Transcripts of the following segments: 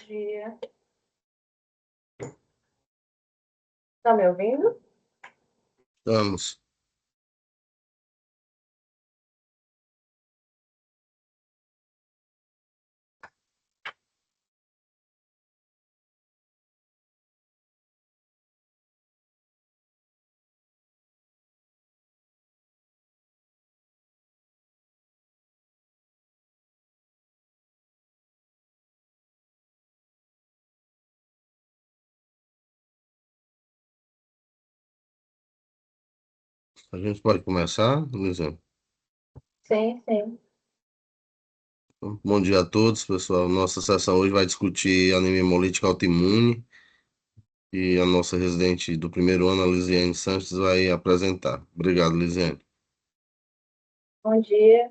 dia. Tá me ouvindo? Vamos. A gente pode começar, Luizão? Sim, sim. Bom dia a todos, pessoal. Nossa sessão hoje vai discutir anemia hemolítica autoimune e a nossa residente do primeiro ano, a Lisiane Sanches, vai apresentar. Obrigado, Lisiane. Bom dia.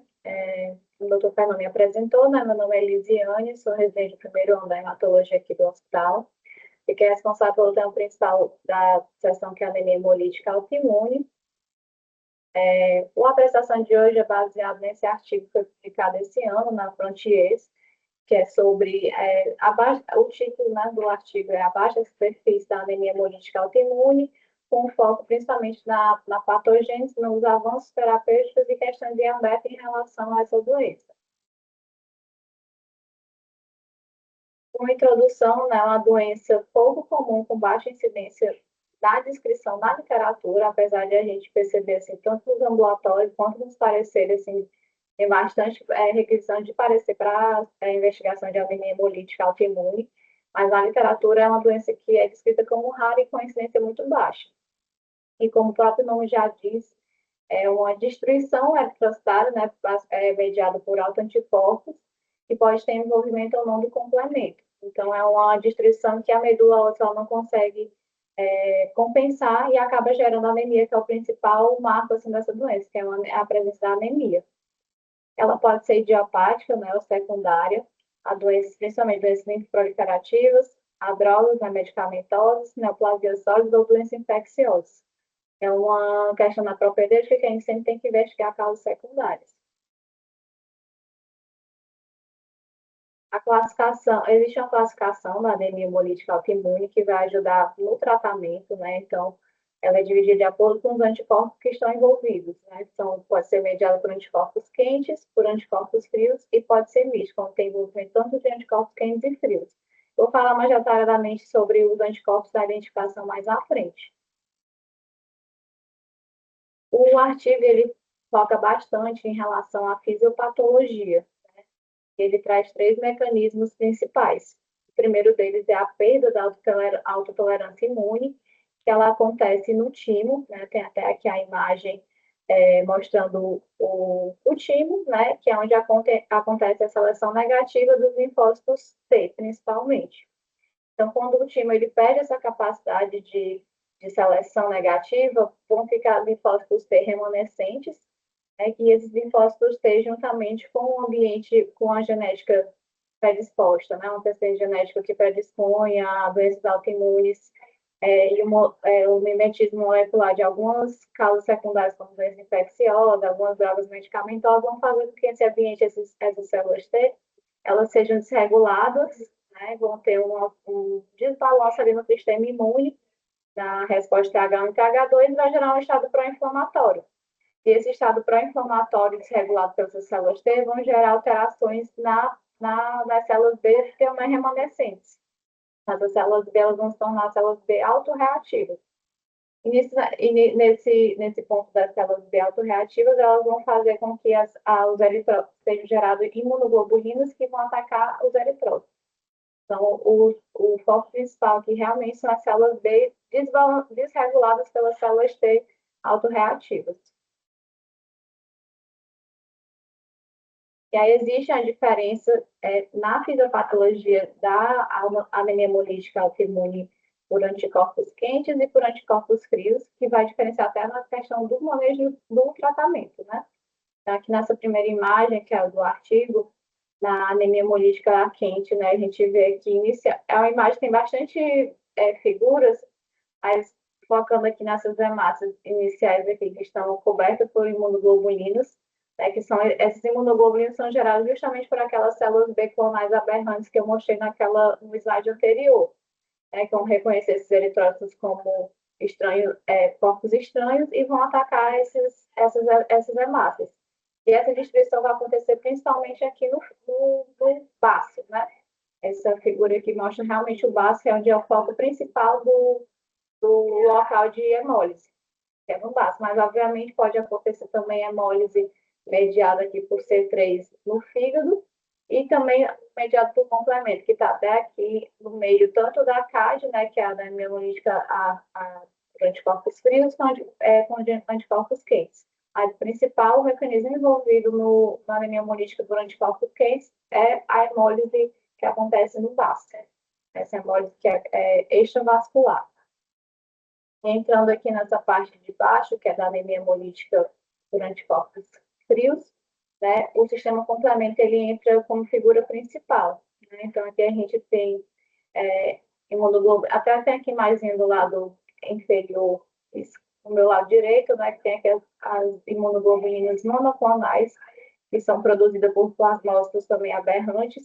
O doutor Fernando me apresentou, né? Meu nome é Elisiane, sou residente do primeiro ano da hematologia aqui do hospital. Fiquei responsável pelo tema principal da sessão, que é a anemia hemolítica autoimune. A apresentação de hoje é baseada nesse artigo que foi publicado esse ano na Frontiers, que é sobre o título, né, do artigo é a baixa superfície da anemia hemolítica autoimune, com foco principalmente na patogênese, nos avanços terapêuticos e questões de Ambev em relação a essa doença. Uma introdução, né, uma doença pouco comum, com baixa incidência da descrição na literatura, apesar de a gente perceber, assim, tanto nos ambulatórios quanto nos pareceres, assim, tem bastante requisição de parecer para a investigação de anemia hemolítica autoimune, mas na literatura é uma doença que é descrita como rara e com incidência muito baixa. E como o próprio nome já diz, é uma destruição eritrocitária, né, mediada por autoanticorpos, que pode ter envolvimento ou não do complemento. Então, é uma destruição que a medula óssea não consegue compensar e acaba gerando anemia, que é o principal marco assim, dessa doença, que é a presença da anemia. Ela pode ser idiopática, né, ou secundária, a doenças, principalmente doenças linfoproliferativas, a drogas, né, medicamentosas, neoplasias sólidas ou doenças infecciosas. É uma questão da propedêutica que a gente sempre tem que investigar causas secundárias. A classificação, existe uma classificação da anemia hemolítica autoimune que vai ajudar no tratamento, né? Então, ela é dividida de acordo com os anticorpos que estão envolvidos, né? Então, pode ser mediada por anticorpos quentes, por anticorpos frios e pode ser misto, quando tem envolvimento tanto de anticorpos quentes e frios. Vou falar mais detalhadamente sobre os anticorpos da identificação mais à frente. O artigo, ele foca bastante em relação à fisiopatologia. Ele traz três mecanismos principais. O primeiro deles é a perda da autotolerância imune, que ela acontece no timo, né? Tem até aqui a imagem mostrando o timo, né? Que é onde acontece a seleção negativa dos linfócitos T, principalmente. Então, quando o timo ele perde essa capacidade de seleção negativa, vão ficar linfócitos T remanescentes, que esses linfócitos T, juntamente com o ambiente, com a genética predisposta, né, uma pesquisa genética que predispõe a doenças autoimunes e o mimetismo molecular de algumas causas secundárias, como doenças infecciosas, algumas drogas medicamentosas, vão fazer com que esse ambiente, essas células T, elas sejam desreguladas, né, vão ter um desbalanço ali no sistema imune, na resposta TH1 e TH2, e vai gerar um estado pró-inflamatório. E esse estado pró-inflamatório desregulado pelas células T vão gerar alterações nas células B que são remanescentes. Essas células B elas vão se tornar células B autorreativas. Nesse ponto das células B autorreativas, elas vão fazer com que os eritrócitos sejam gerados imunoglobulinas que vão atacar os eritrócitos. Então, o foco principal aqui realmente são as células B desreguladas pelas células T autorreativas. E aí existe a diferença na fisiopatologia da anemia hemolítica autoimune por anticorpos quentes e por anticorpos frios, que vai diferenciar até na questão do manejo do tratamento, né? Então, aqui nessa primeira imagem, que é do artigo, na anemia hemolítica quente, né, a gente vê que é uma imagem que tem bastante figuras, mas focando aqui nessas hemácias iniciais aqui, que estão cobertas por imunoglobulinas, né, que são essas imunoglobulinas são geradas justamente por aquelas células B clonais aberrantes que eu mostrei no slide anterior, né, que vão reconhecer esses eritrócitos como corpos estranhos e vão atacar essas hemácias. E essa destruição vai acontecer principalmente aqui no baço, né? Essa figura aqui mostra realmente o baço, onde é o foco principal do local de hemólise, que é no baço. Mas, obviamente, pode acontecer também hemólise mediada aqui por C3 no fígado e também mediado por complemento, que está até aqui no meio, tanto da CAD, né, que é a anemia hemolítica por anticorpos frios, com anticorpos quentes. A principal mecanismo envolvido na anemia hemolítica por anticorpos quentes é a hemólise que acontece no vaso. Essa hemólise que é extravascular. Entrando aqui nessa parte de baixo, que é da anemia hemolítica por anticorpos frios, né, o sistema complemento ele entra como figura principal. Né? Então, aqui a gente tem imunoglobulina, até tem aqui mais do lado inferior, no meu lado direito, né, que tem aqui as imunoglobulinas monoclonais, que são produzidas por plasmócitos também aberrantes,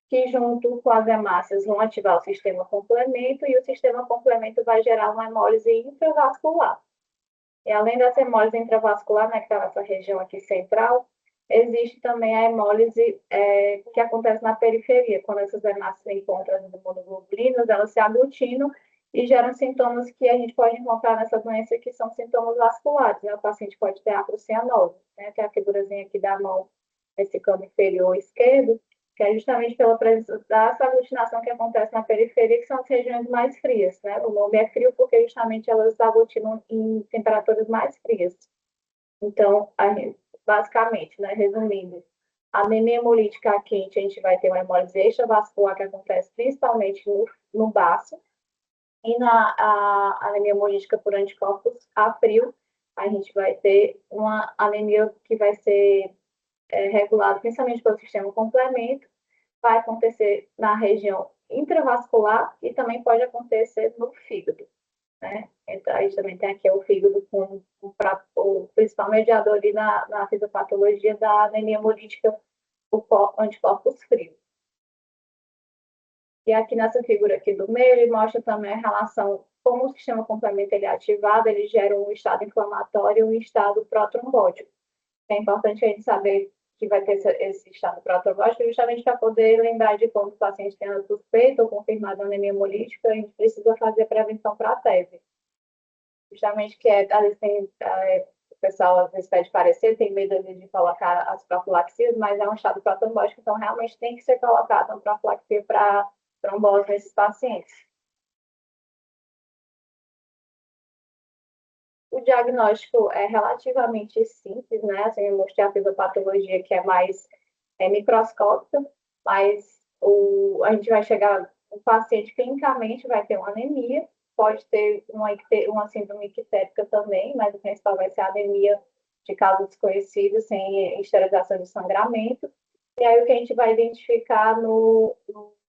que junto com as hemácias vão ativar o sistema complemento e o sistema complemento vai gerar uma hemólise intravascular. E além dessa hemólise intravascular, né, que está nessa região aqui central, existe também a hemólise que acontece na periferia. Quando essas hemácias encontram as imunoglobulinas, elas se aglutinam e geram sintomas que a gente pode encontrar nessa doença, que são sintomas vasculares. Né? O paciente pode ter acrocianose, né? Tem a figurazinha aqui da mão, esse cano inferior esquerdo, que é justamente pela presença dessa aglutinação que acontece na periferia, que são as regiões mais frias, né? O nome é frio porque justamente elas aglutinam em temperaturas mais frias. Então, basicamente, né, resumindo, a anemia hemolítica quente, a gente vai ter uma hemólise extravascular que acontece principalmente no baço, e na anemia hemolítica por anticorpos a frio, a gente vai ter uma anemia que vai ser regulada principalmente pelo sistema complemento, vai acontecer na região intravascular e também pode acontecer no fígado. Né? Então, a gente também tem aqui o fígado com o principal mediador ali na fisiopatologia da anemia hemolítica por anticorpos frios. E aqui nessa figura aqui do meio, ele mostra também a relação, como o sistema complemento ele é ativado, ele gera um estado inflamatório e um estado protrombótico. É importante a gente saber que vai ter esse estado protrombótico justamente para poder lembrar de quando o paciente tem a suspeita ou confirmada anemia hemolítica, a gente precisa fazer prevenção para a tese. Justamente que o pessoal às vezes pede parecer, tem medo de colocar as profilaxias, mas é um estado protrombótico, então realmente tem que ser colocado uma profilaxia para trombose nesses pacientes. O diagnóstico é relativamente simples, né? Assim, eu mostrei a fisiopatologia que é mais microscópica, mas a gente vai chegar, o paciente clinicamente vai ter uma anemia, pode ter uma síndrome ictérica também, mas o principal vai ser a anemia de causa desconhecida, sem esterilização de sangramento. E aí o que a gente vai identificar nos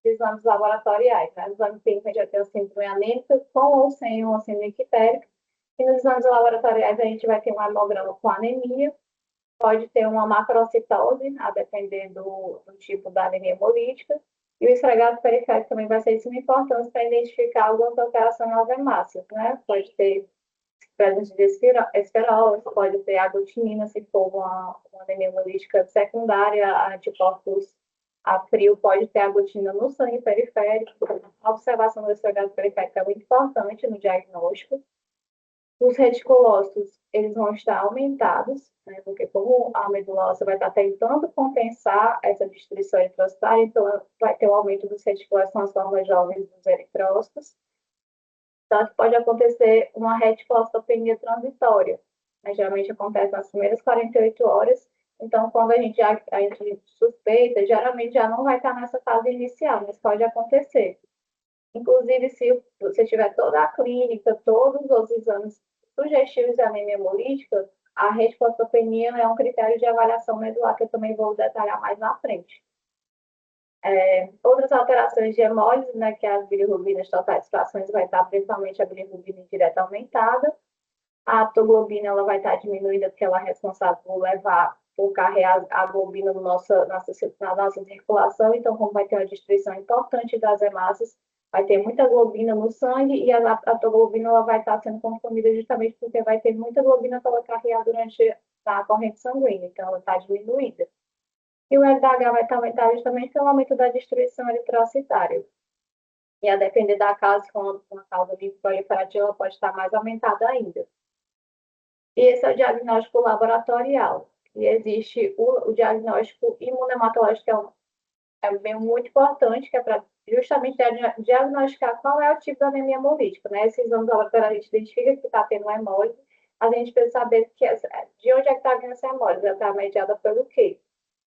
exames laboratoriais, né? No exame clínico a gente vai ter a síndrome anêmica com ou sem uma síndrome ictérica, e nos exames laboratoriais a gente vai ter um hemograma com anemia, pode ter uma macrocitose, a depender do tipo da anemia hemolítica, e o esfregado periférico também vai ser de suma importância para identificar algumas alterações nas hemácias, né? Pode ter presença de esferol, pode ter aglutinina, se for uma anemia hemolítica secundária, a anticorpos a frio, pode ter aglutinina no sangue periférico. A observação do esfregado periférico é muito importante no diagnóstico. Os reticulócitos, eles vão estar aumentados, né, porque como a medula óssea vai estar tentando compensar essa destruição eritrocitária, então vai ter um aumento dos reticulócitos nas formas jovens dos eritrócitos. Tanto pode acontecer uma reticulocitopenia transitória, mas geralmente acontece nas primeiras 48 horas, então quando a gente suspeita, geralmente já não vai estar nessa fase inicial, mas pode acontecer. Inclusive, se você tiver toda a clínica, todos os exames sugestivos de anemia hemolítica, a reticulocitopenia é um critério de avaliação medular que eu também vou detalhar mais na frente. Outras alterações de hemólise, né, que as bilirrubinas totais frações vai estar principalmente a bilirrubina indireta aumentada, a atoglobina ela vai estar diminuída porque ela é responsável carregar a globina na nossa circulação, então, como vai ter uma destruição importante das hemácias, vai ter muita globina no sangue e a globina ela vai estar sendo consumida justamente porque vai ter muita globina para ela carregar durante a corrente sanguínea, então ela está diminuída. E o LDH vai aumentar justamente pelo aumento da destruição eritrocitária. E a depender da causa, se for uma causa linfoproliferativa, ela pode estar mais aumentada ainda. E esse é o diagnóstico laboratorial. E existe o diagnóstico imunematológico, que é bem muito importante, que é para justamente diagnosticar qual é o tipo de anemia hemolítica. Né? Esses exames laboratoriais a gente identifica que está tendo uma hemólise, a gente precisa saber de onde é que está vindo essa hemólise, ela está mediada pelo quê?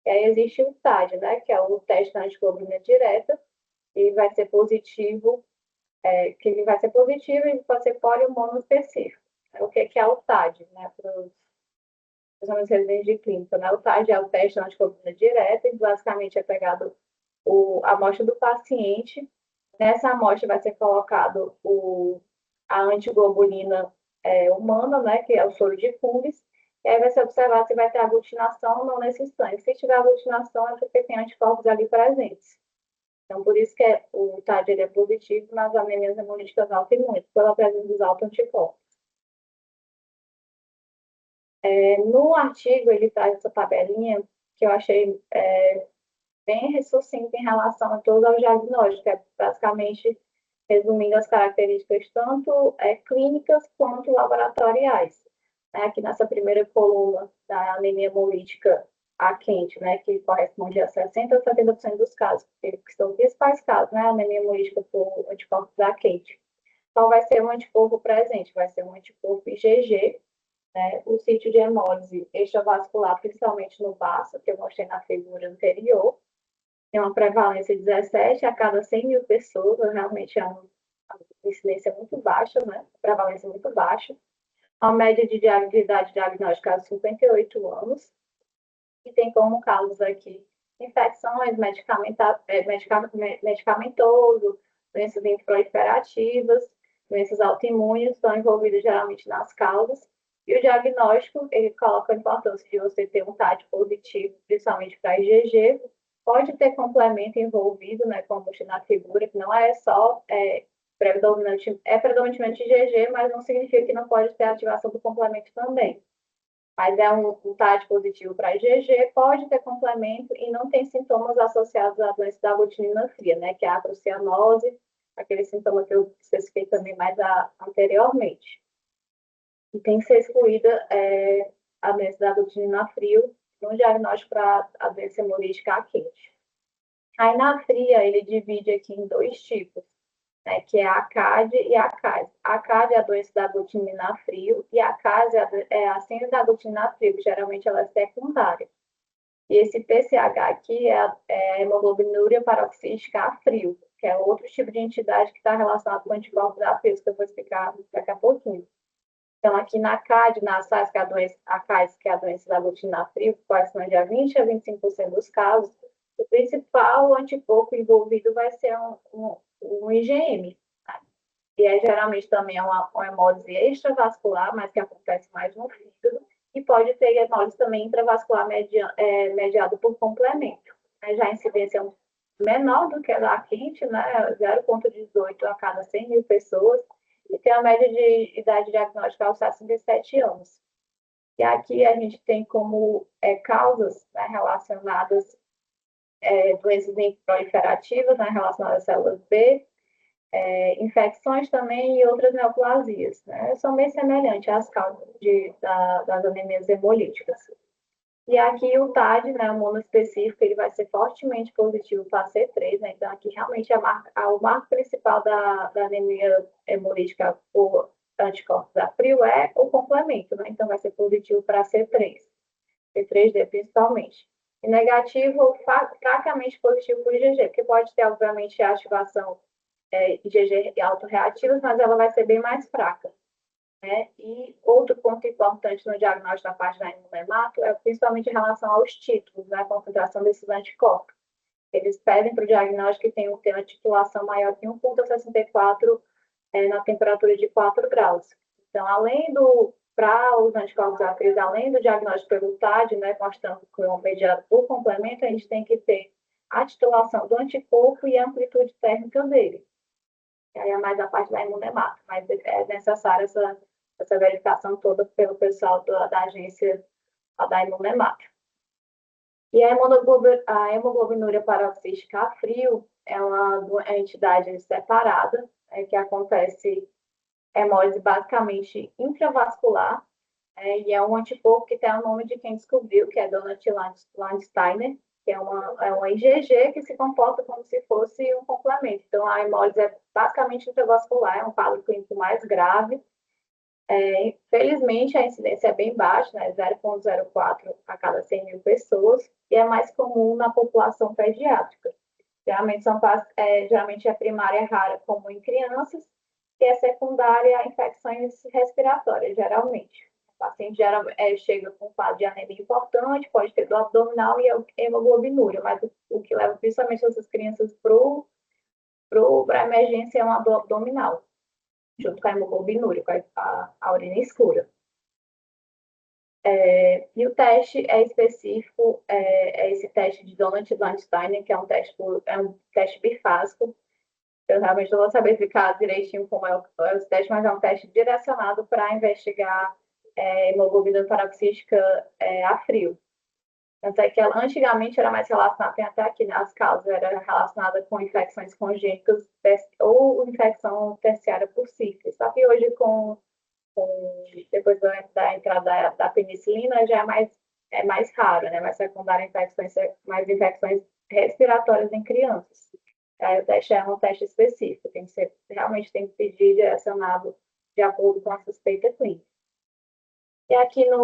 E aí existe o TAD, né, que é o teste de antiglobulina direta, e vai ser positivo, que ele vai ser positivo e pode ser poli ou monoespecífico. O que é o TAD, né, para os residentes de clínica, né? O TAD é o teste de antiglobulina direta, e basicamente é pegado a amostra do paciente, nessa amostra vai ser colocado a antiglobulina humana, né, que é o soro de Cumbres, e aí vai ser observado se vai ter aglutinação ou não nesse sangue. Se tiver aglutinação, é porque tem anticorpos ali presentes. Então, por isso que o TAD ele é positivo nas anemias hemolíticas autoimunes, pela presença dos autoanticorpos. No artigo, ele traz essa tabelinha que eu achei bem sucinta em relação a todos os diagnósticos, basicamente resumindo as características tanto clínicas quanto laboratoriais. Aqui nessa primeira coluna da anemia hemolítica A quente, né, que corresponde a 60% a 70% dos casos, que são os principais casos, né, anemia hemolítica por anticorpos A quente. Qual vai ser o anticorpo presente? Vai ser um anticorpo IgG, né, o sítio de hemólise extravascular, principalmente no baço, que eu mostrei na figura anterior, tem uma prevalência de 17 a cada 100 mil pessoas, realmente é uma incidência muito baixa, né, prevalência muito baixa. A média de idade diagnóstica é 58 anos, e tem como causas aqui infecções, medicamentoso, doenças proliferativas, doenças autoimunes, estão envolvidas geralmente nas causas. E o diagnóstico, ele coloca a importância de você ter um TAD positivo, principalmente para IgG, pode ter complemento envolvido, né, como na figura, que não é só predominantemente IgG, mas não significa que não pode ter ativação do complemento também. Mas é um TAD positivo para IgG, pode ter complemento e não tem sintomas associados à doença da aglutinina fria, né, que é a acrocianose, aquele sintoma que eu especifiquei também mais anteriormente. E tem que ser excluída a doença da aglutinina frio no diagnóstico para a doença hemolítica A quente. Aí na fria, ele divide aqui em dois tipos, né, que é a ACAD e a ACAS. A ACAD é a doença da aglutinina frio e a ACAS é a síndrome da aglutinina frio, que geralmente ela é secundária. E esse PCH aqui é a hemoglobinuria paroxística a frio, que é outro tipo de entidade que está relacionado com anticorpos a frio, que eu vou explicar daqui a pouquinho. Então, aqui na CAD, na SAS, que é a CAS, que é a doença da aglutinina frio, que corresponde a 20 a 25% dos casos, o principal anticorpo envolvido vai ser um IgM. Tá? E geralmente também é uma hemólise extravascular, mas que acontece mais no fígado, e pode ter hemólise também intravascular mediado por complemento. Já a incidência é menor do que a da quente, né? 0,18 a cada 100 mil pessoas, e tem a média de idade diagnóstica aos 67 anos. E aqui a gente tem como causas, né, relacionadas doenças proliferativas, né, relacionadas às células B, infecções também e outras neoplasias. Né? São bem semelhantes às causas das anemias hemolíticas. E aqui o TAD, né, o monoespecífico, ele vai ser fortemente positivo para C3, né? Então aqui realmente o marco principal da anemia hemolítica por anticorpos a frio é o complemento, né? Então vai ser positivo para C3, C3D principalmente. E negativo, fracamente positivo para o IgG, porque pode ter, obviamente, a ativação IgG autorreativas, mas ela vai ser bem mais fraca. Né? E outro ponto importante no diagnóstico da parte da imunemato é principalmente em relação aos títulos, né? A concentração desses anticorpos. Eles pedem para o diagnóstico que tenha uma titulação maior que 1,64 na temperatura de 4 graus. Então, além para os anticorpos ativos, além do diagnóstico pelo TAD, né, mostrando que é mediado por complemento, a gente tem que ter a titulação do anticorpo e a amplitude térmica dele. E aí é mais a parte da imunemata, mas é necessária essa verificação toda pelo pessoal da agência da imunemata. E a hemoglobinúria paroxística a frio é uma entidade separada, que acontece hemólise basicamente intravascular, e é um anticorpo que tem o nome de quem descobriu, que é Donald Landsteiner, que é uma IgG que se comporta como se fosse um complemento. Então, a hemólise é basicamente intravascular, é um quadro clínico mais grave. Felizmente, a incidência é bem baixa, né? 0,04 a cada 100 mil pessoas, e é mais comum na população pediátrica. Geralmente é primária rara, como em crianças, e é secundária a infecções respiratórias, geralmente. O paciente chega com um quadro de anemia importante, pode ter dor abdominal e hemoglobinúria, mas o que leva principalmente essas crianças para a emergência é uma dor abdominal, junto com a hemoglobinúria, com a urina escura. E o teste é específico, é esse teste de Donald-Landsteiner, que é um teste bifásico. Eu realmente não vou saber explicar direitinho como é o teste, mas é um teste direcionado para investigar hemoglobina paroxística a frio. Tanto é que ela antigamente era mais relacionada, tem até aqui nas causas, era relacionada com infecções congênitas ou infecção terciária por sífilis. Só que hoje, depois da entrada da penicilina, já é mais raro, né? Mais secundária mais infecções respiratórias em crianças. Aí o teste é um teste específico, realmente tem que pedir direcionado de acordo com a suspeita clínica. E aqui na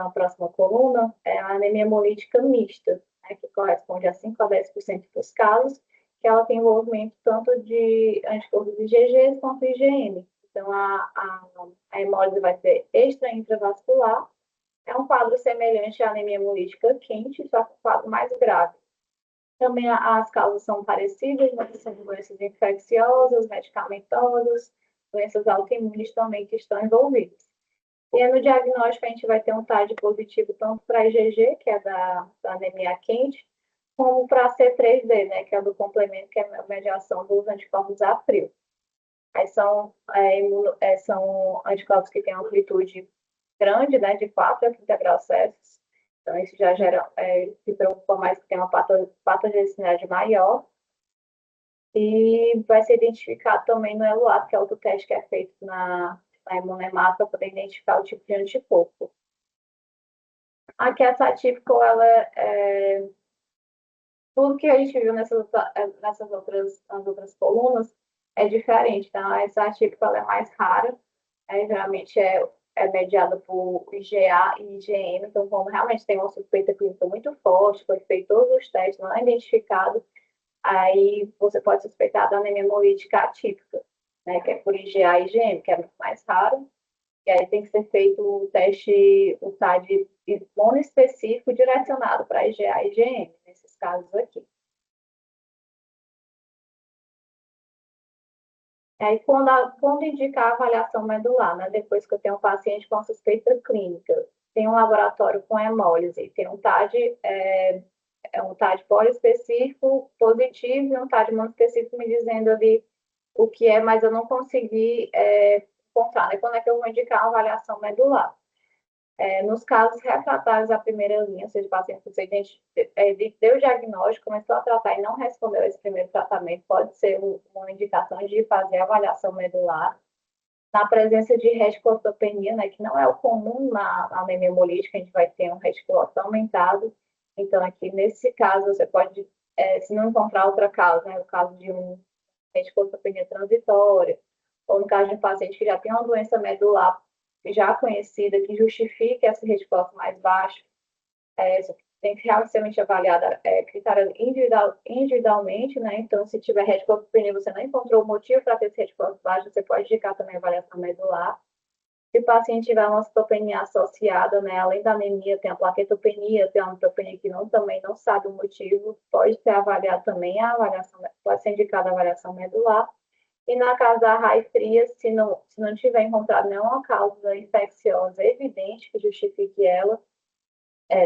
próxima coluna é a anemia hemolítica mista, né, que corresponde a 5 a 10% dos casos, que ela tem envolvimento tanto de anticorpos IgG quanto IgM. Então, a hemólise vai ser extra-intravascular. É um quadro semelhante à anemia hemolítica quente, só que um quadro mais grave. Também as causas são parecidas, mas são doenças infecciosas, medicamentosas, doenças autoimunes também que estão envolvidas. E no diagnóstico a gente vai ter um TAD positivo tanto para IgG, que é da anemia quente, como para C3D, né, que é do complemento, que é a mediação dos anticorpos a frio. Aí são anticorpos que têm amplitude grande, né, de 4 a 30 graus Celsius. Então, isso já se preocupa mais que tem uma patogenicidade maior. E vai ser identificado também no ELUAT, que é outro teste que é feito na imunemata para poder identificar o tipo de anticorpo. Aqui, essa atípica, tudo que a gente viu nessas outras colunas é diferente, tá? Essa atípica é mais rara, geralmente é mediada por IgA e IgM, então como realmente tem uma suspeita clínica muito forte, foi feito todos os testes, não é identificado, aí você pode suspeitar da anemia hemolítica atípica, né, que é por IgA e IgM, que é muito mais raro, e aí tem que ser feito o TAD monoespecífico direcionado para IgA e IgM, nesses casos aqui. Aí, quando indicar a avaliação medular, né, depois que eu tenho um paciente com suspeita clínica, tem um laboratório com hemólise, tem um TAD, um TAD poliespecífico positivo e um TAD monoespecífico me dizendo ali o que é, mas eu não consegui encontrar, né? Quando é que eu vou indicar a avaliação medular? Nos casos refratários à primeira linha, ou seja, o paciente que você deu o diagnóstico, começou a tratar e não respondeu esse primeiro tratamento, pode ser uma indicação de fazer avaliação medular. Na presença de reticulopenia, né, que não é o comum na anemia hemolítica, a gente vai ter um reticulócito aumentado. Então, aqui, nesse caso, você pode, se não encontrar outra causa, né, o caso de uma reticulopenia transitória, ou no caso de um paciente que já tem uma doença medular já conhecida, que justifique esse reticulócito mais baixo, tem que realmente ser avaliada critério individualmente, né? Então, se tiver reticulopenia, você não encontrou o motivo para ter esse reticulócito baixo, você pode indicar também a avaliação medular. Se o paciente tiver uma citopenia associada, né, além da anemia, tem a plaquetopenia, tem a neutropenia que também não sabe o motivo, pode ser avaliado também pode ser indicada a avaliação medular. E na causa da raifria, se não tiver encontrado nenhuma causa infecciosa evidente que justifique ela,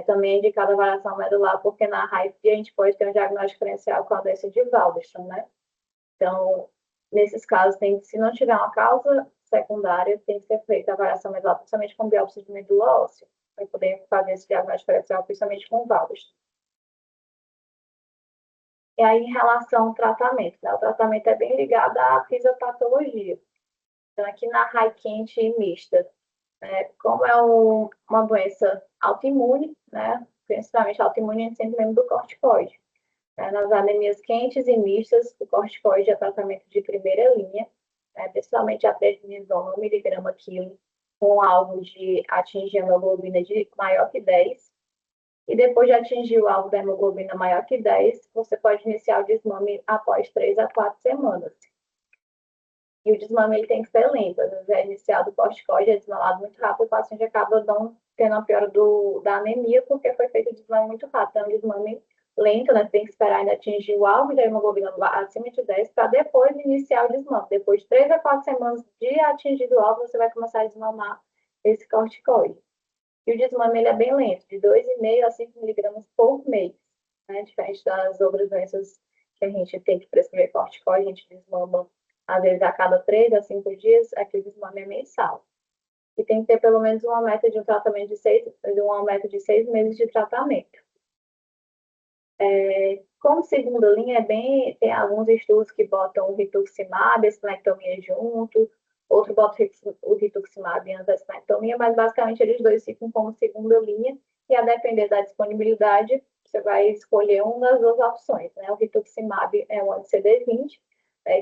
também é indicada a avaliação medular, porque na raifria a gente pode ter um diagnóstico diferencial com a doença de Waldenström, né? Então, nesses casos, se não tiver uma causa secundária, tem que ser feita a avaliação medular, principalmente com biópsia de medula óssea, para poder fazer esse diagnóstico diferencial, principalmente com Waldenström. E aí, em relação ao tratamento, né? O tratamento é bem ligado à fisiopatologia. Então, aqui na RAI quente e mista, como é uma doença autoimune, né? Principalmente autoimune, a gente sempre lembra do corticoide. Nas anemias quentes e mistas, o corticoide é tratamento de primeira linha, principalmente a prednisona 1 mg quilo, com alvo de atingir a hemoglobina de maior que 10. E depois de atingir o alvo da hemoglobina maior que 10, você pode iniciar o desmame após 3 a 4 semanas. E o desmame ele tem que ser lento. Às vezes é iniciado o corticoide, é desmamado muito rápido, o paciente acaba não tendo a piora da anemia, porque foi feito o desmame muito rápido. Então, é um desmame lento, né? Você tem que esperar ainda atingir o alvo da hemoglobina acima de 10 para depois iniciar o desmame. Depois de 3 a 4 semanas de atingido o alvo, você vai começar a desmamar esse corticoide. E o desmame ele é bem lento, de 2,5 a 5 miligramas por mês, né? Diferente das outras doenças que a gente tem que prescrever corticoide, a gente desmama às vezes a cada 3 a 5 dias, aqui o desmame é mensal. E tem que ter pelo menos uma meta de um tratamento uma meta de 6 meses de tratamento. Como segunda linha, tem alguns estudos que botam o rituximab, a esplenectomia junto, outro bota o rituximab antes da esplenectomia, mas basicamente eles dois ficam como segunda linha, e a depender da disponibilidade, você vai escolher uma das duas opções, né? O rituximab é o anti-CD20,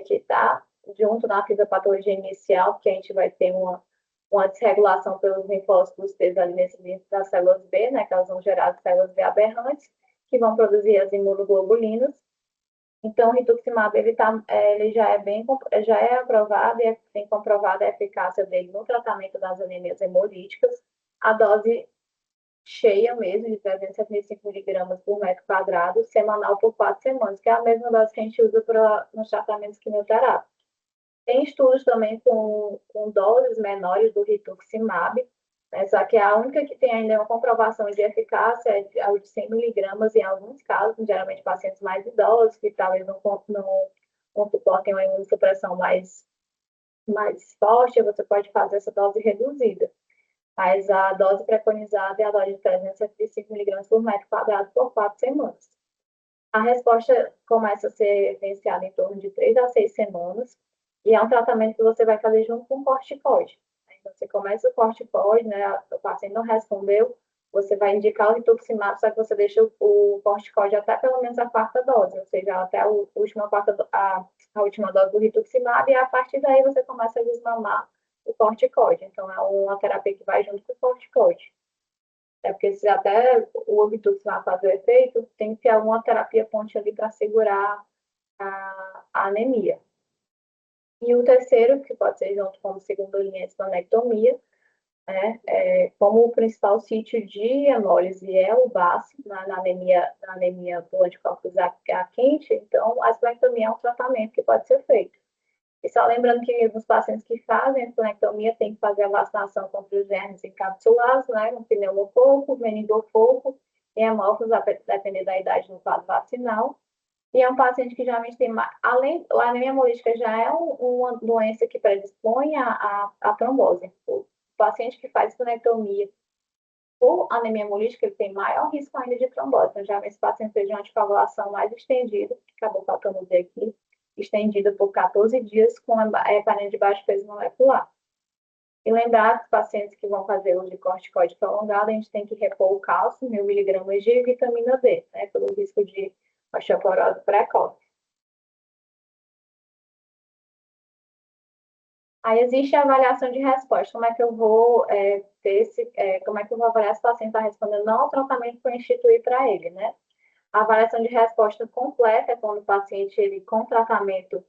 que está junto na fisiopatologia inicial, porque a gente vai ter uma desregulação pelos linfócitos T ali nesse limpo das células B, né? Que elas vão gerar células B aberrantes, que vão produzir as imunoglobulinas. Então, o rituximab, ele já é aprovado e tem comprovado a eficácia dele no tratamento das anemias hemolíticas. A dose cheia mesmo, de 375 miligramas por metro quadrado, semanal por 4 semanas, que é a mesma dose que a gente usa nos tratamentos quimioterápicos. Tem estudos também com doses menores do rituximab, né? Só que a única que tem ainda uma comprovação de eficácia é o de 100 miligramas em alguns casos, geralmente pacientes mais idosos, que talvez não suportem uma imunossupressão mais forte, você pode fazer essa dose reduzida. Mas a dose preconizada é a dose de 375 miligramas por metro quadrado por 4 semanas. A resposta começa a ser evidenciada em torno de 3 a 6 semanas, e é um tratamento que você vai fazer junto com o corticoide. Então, você começa o corticoide, né? O paciente não respondeu, você vai indicar o rituximab, só que você deixa o corticoide até pelo menos a quarta dose, ou seja, até a última dose do rituximab, e a partir daí você começa a desmamar o corticoide. Então, é uma terapia que vai junto com o corticoide. Porque se até o obituximab fazer o efeito, tem que ter alguma terapia ponte ali para segurar a anemia. E o terceiro, que pode ser junto como segunda linha, a esplenectomia, né? Como o principal sítio de hemólise é o baço, na anemia por anticorpos A quente, então a esplenectomia é um tratamento que pode ser feito. E só lembrando que nos pacientes que fazem a esplenectomia tem que fazer a vacinação contra os germes encapsulados, né? No pneumococo, meningococo e hemófilos, a depender da idade no quadro vacinal. E é um paciente que geralmente tem, além, a anemia hemolítica já é uma doença que predispõe à trombose. O paciente que faz esplenectomia por anemia hemolítica, ele tem maior risco ainda de trombose. Então, já esse paciente fez uma anticoagulação mais estendida, que acabou faltando dizer aqui, estendida por 14 dias com heparina de baixo peso molecular. E lembrar que os pacientes que vão fazer uso de corticoide prolongado, a gente tem que repor o cálcio, 1.000 miligramas de vitamina D, né, pelo risco de osteoporose precoce. Aí existe a avaliação de resposta. Como é que eu vou como é que eu vou avaliar se o paciente está respondendo não ao tratamento que eu instituí para ele, né? A avaliação de resposta completa é quando o paciente, ele, com tratamento,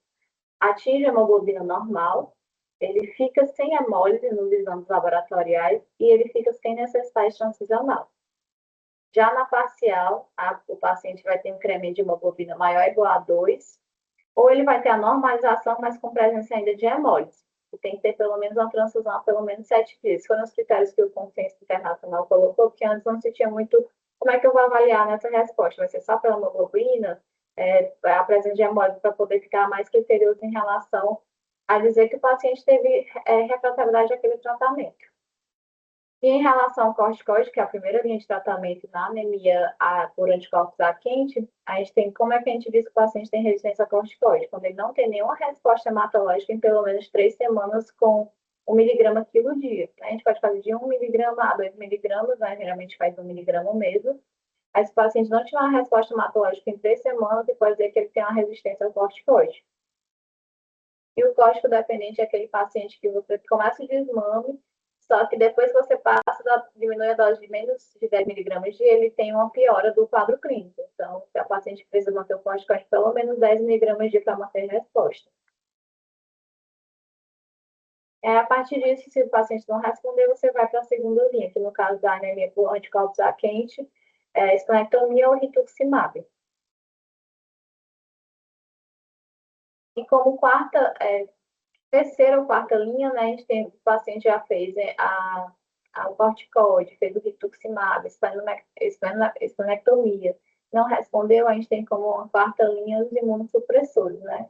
atinge a hemoglobina normal, ele fica sem hemólise nos exames laboratoriais e ele fica sem necessidade transfusional. Já na parcial, o paciente vai ter um incremento de hemoglobina maior ou igual a 2, ou ele vai ter a normalização, mas com presença ainda de hemólise. E tem que ter pelo menos uma transfusão há pelo menos 7 dias. Foram os critérios que o Consenso Internacional colocou, porque antes não se tinha muito como é que eu vou avaliar nessa resposta. Vai ser só pela hemoglobina, a presença de hemólise para poder ficar mais criterioso em relação a dizer que o paciente teve refratabilidade àquele tratamento. E em relação ao corticoide, que é a primeira linha de tratamento na anemia por anticorpos A quente, a gente tem como é que a gente diz que o paciente tem resistência a corticoide? Quando ele não tem nenhuma resposta hematológica em pelo menos 3 semanas com 1 miligrama quilo dia. A gente pode fazer de 1 miligrama a 2 miligramas, né? Geralmente faz 1 miligrama mesmo. Mas se o paciente não tiver uma resposta hematológica em 3 semanas, você pode dizer que ele tem uma resistência ao corticoide. E o código dependente é aquele paciente que você começa o desmame, só que depois que você passa, diminui a dose de menos de 10 miligramas dia, ele tem uma piora do quadro clínico. Então, se a paciente precisa manter o corticoide pelo menos 10 miligramas dia para manter a resposta. A partir disso, se o paciente não responder, você vai para a segunda linha, que no caso da anemia por anticorpos A quente, esplenectomia ou rituximab. E como terceira ou quarta linha, né, a gente tem, o paciente já fez o corticoide, fez o rituximab, esplenectomia. Não respondeu, a gente tem como uma quarta linha os imunossupressores, né?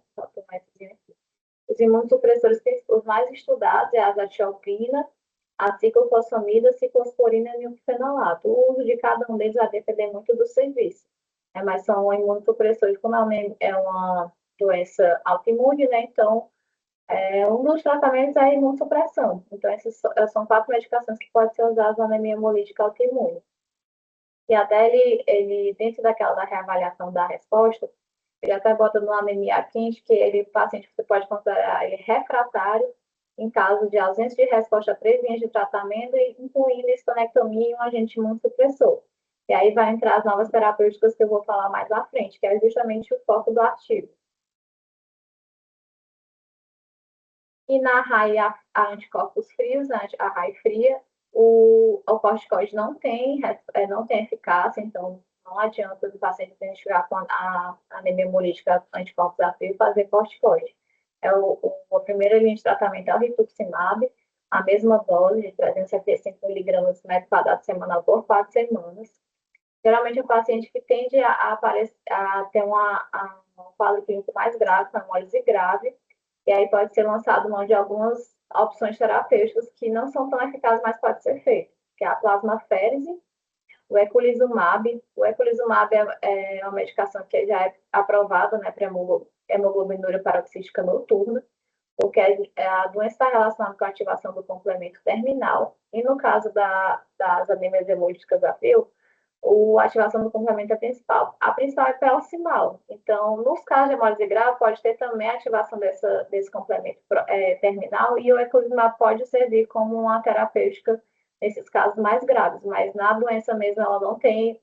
Os imunossupressores, os mais estudados é a azathioprina, a ciclofosfamida, ciclosporina e o fenolato. O uso de cada um deles vai depender muito do serviço, né? Mas são imunossupressores, como é uma doença autoimune, né? Então, um dos tratamentos é a imunossupressão. Então, essas são 4 medicações que podem ser usadas na anemia hemolítica autoimune. E até dentro da reavaliação da resposta, ele até bota no anemia quente que o paciente, você pode considerar ele refratário em caso de ausência de resposta a 3 linhas de tratamento, incluindo esplenectomia e um agente imunossupressor. E aí vai entrar as novas terapêuticas que eu vou falar mais à frente, que é justamente o foco do artigo. E na RAI, a anticorpos frios, a RAI fria, o corticoide não tem eficácia, então não adianta o paciente identificar com a anemia hemolítica anticorpos a frio fazer corticoide. A primeira linha de tratamento é o rituximab, a mesma dose de 375 miligramas por metro quadrado semanal por 4 semanas. Geralmente, o paciente que tende a ter um quadro clínico mais grave, uma hemólise grave, e aí pode ser lançado mão de algumas opções terapêuticas que não são tão eficazes, mas pode ser feito, que é a plasmaférese, o eculizumab. O eculizumab é uma medicação que já é aprovada, né, para hemoglobinuria paroxística noturna, porque a doença está relacionada com a ativação do complemento terminal, e no caso das anemias hemolíticas a frio, a ativação do complemento é principal. A principal é peroximal. Então, nos casos de hemólise grave, pode ter também a ativação desse complemento terminal, e o eculizumab pode servir como uma terapêutica nesses casos mais graves, mas na doença mesmo ela não tem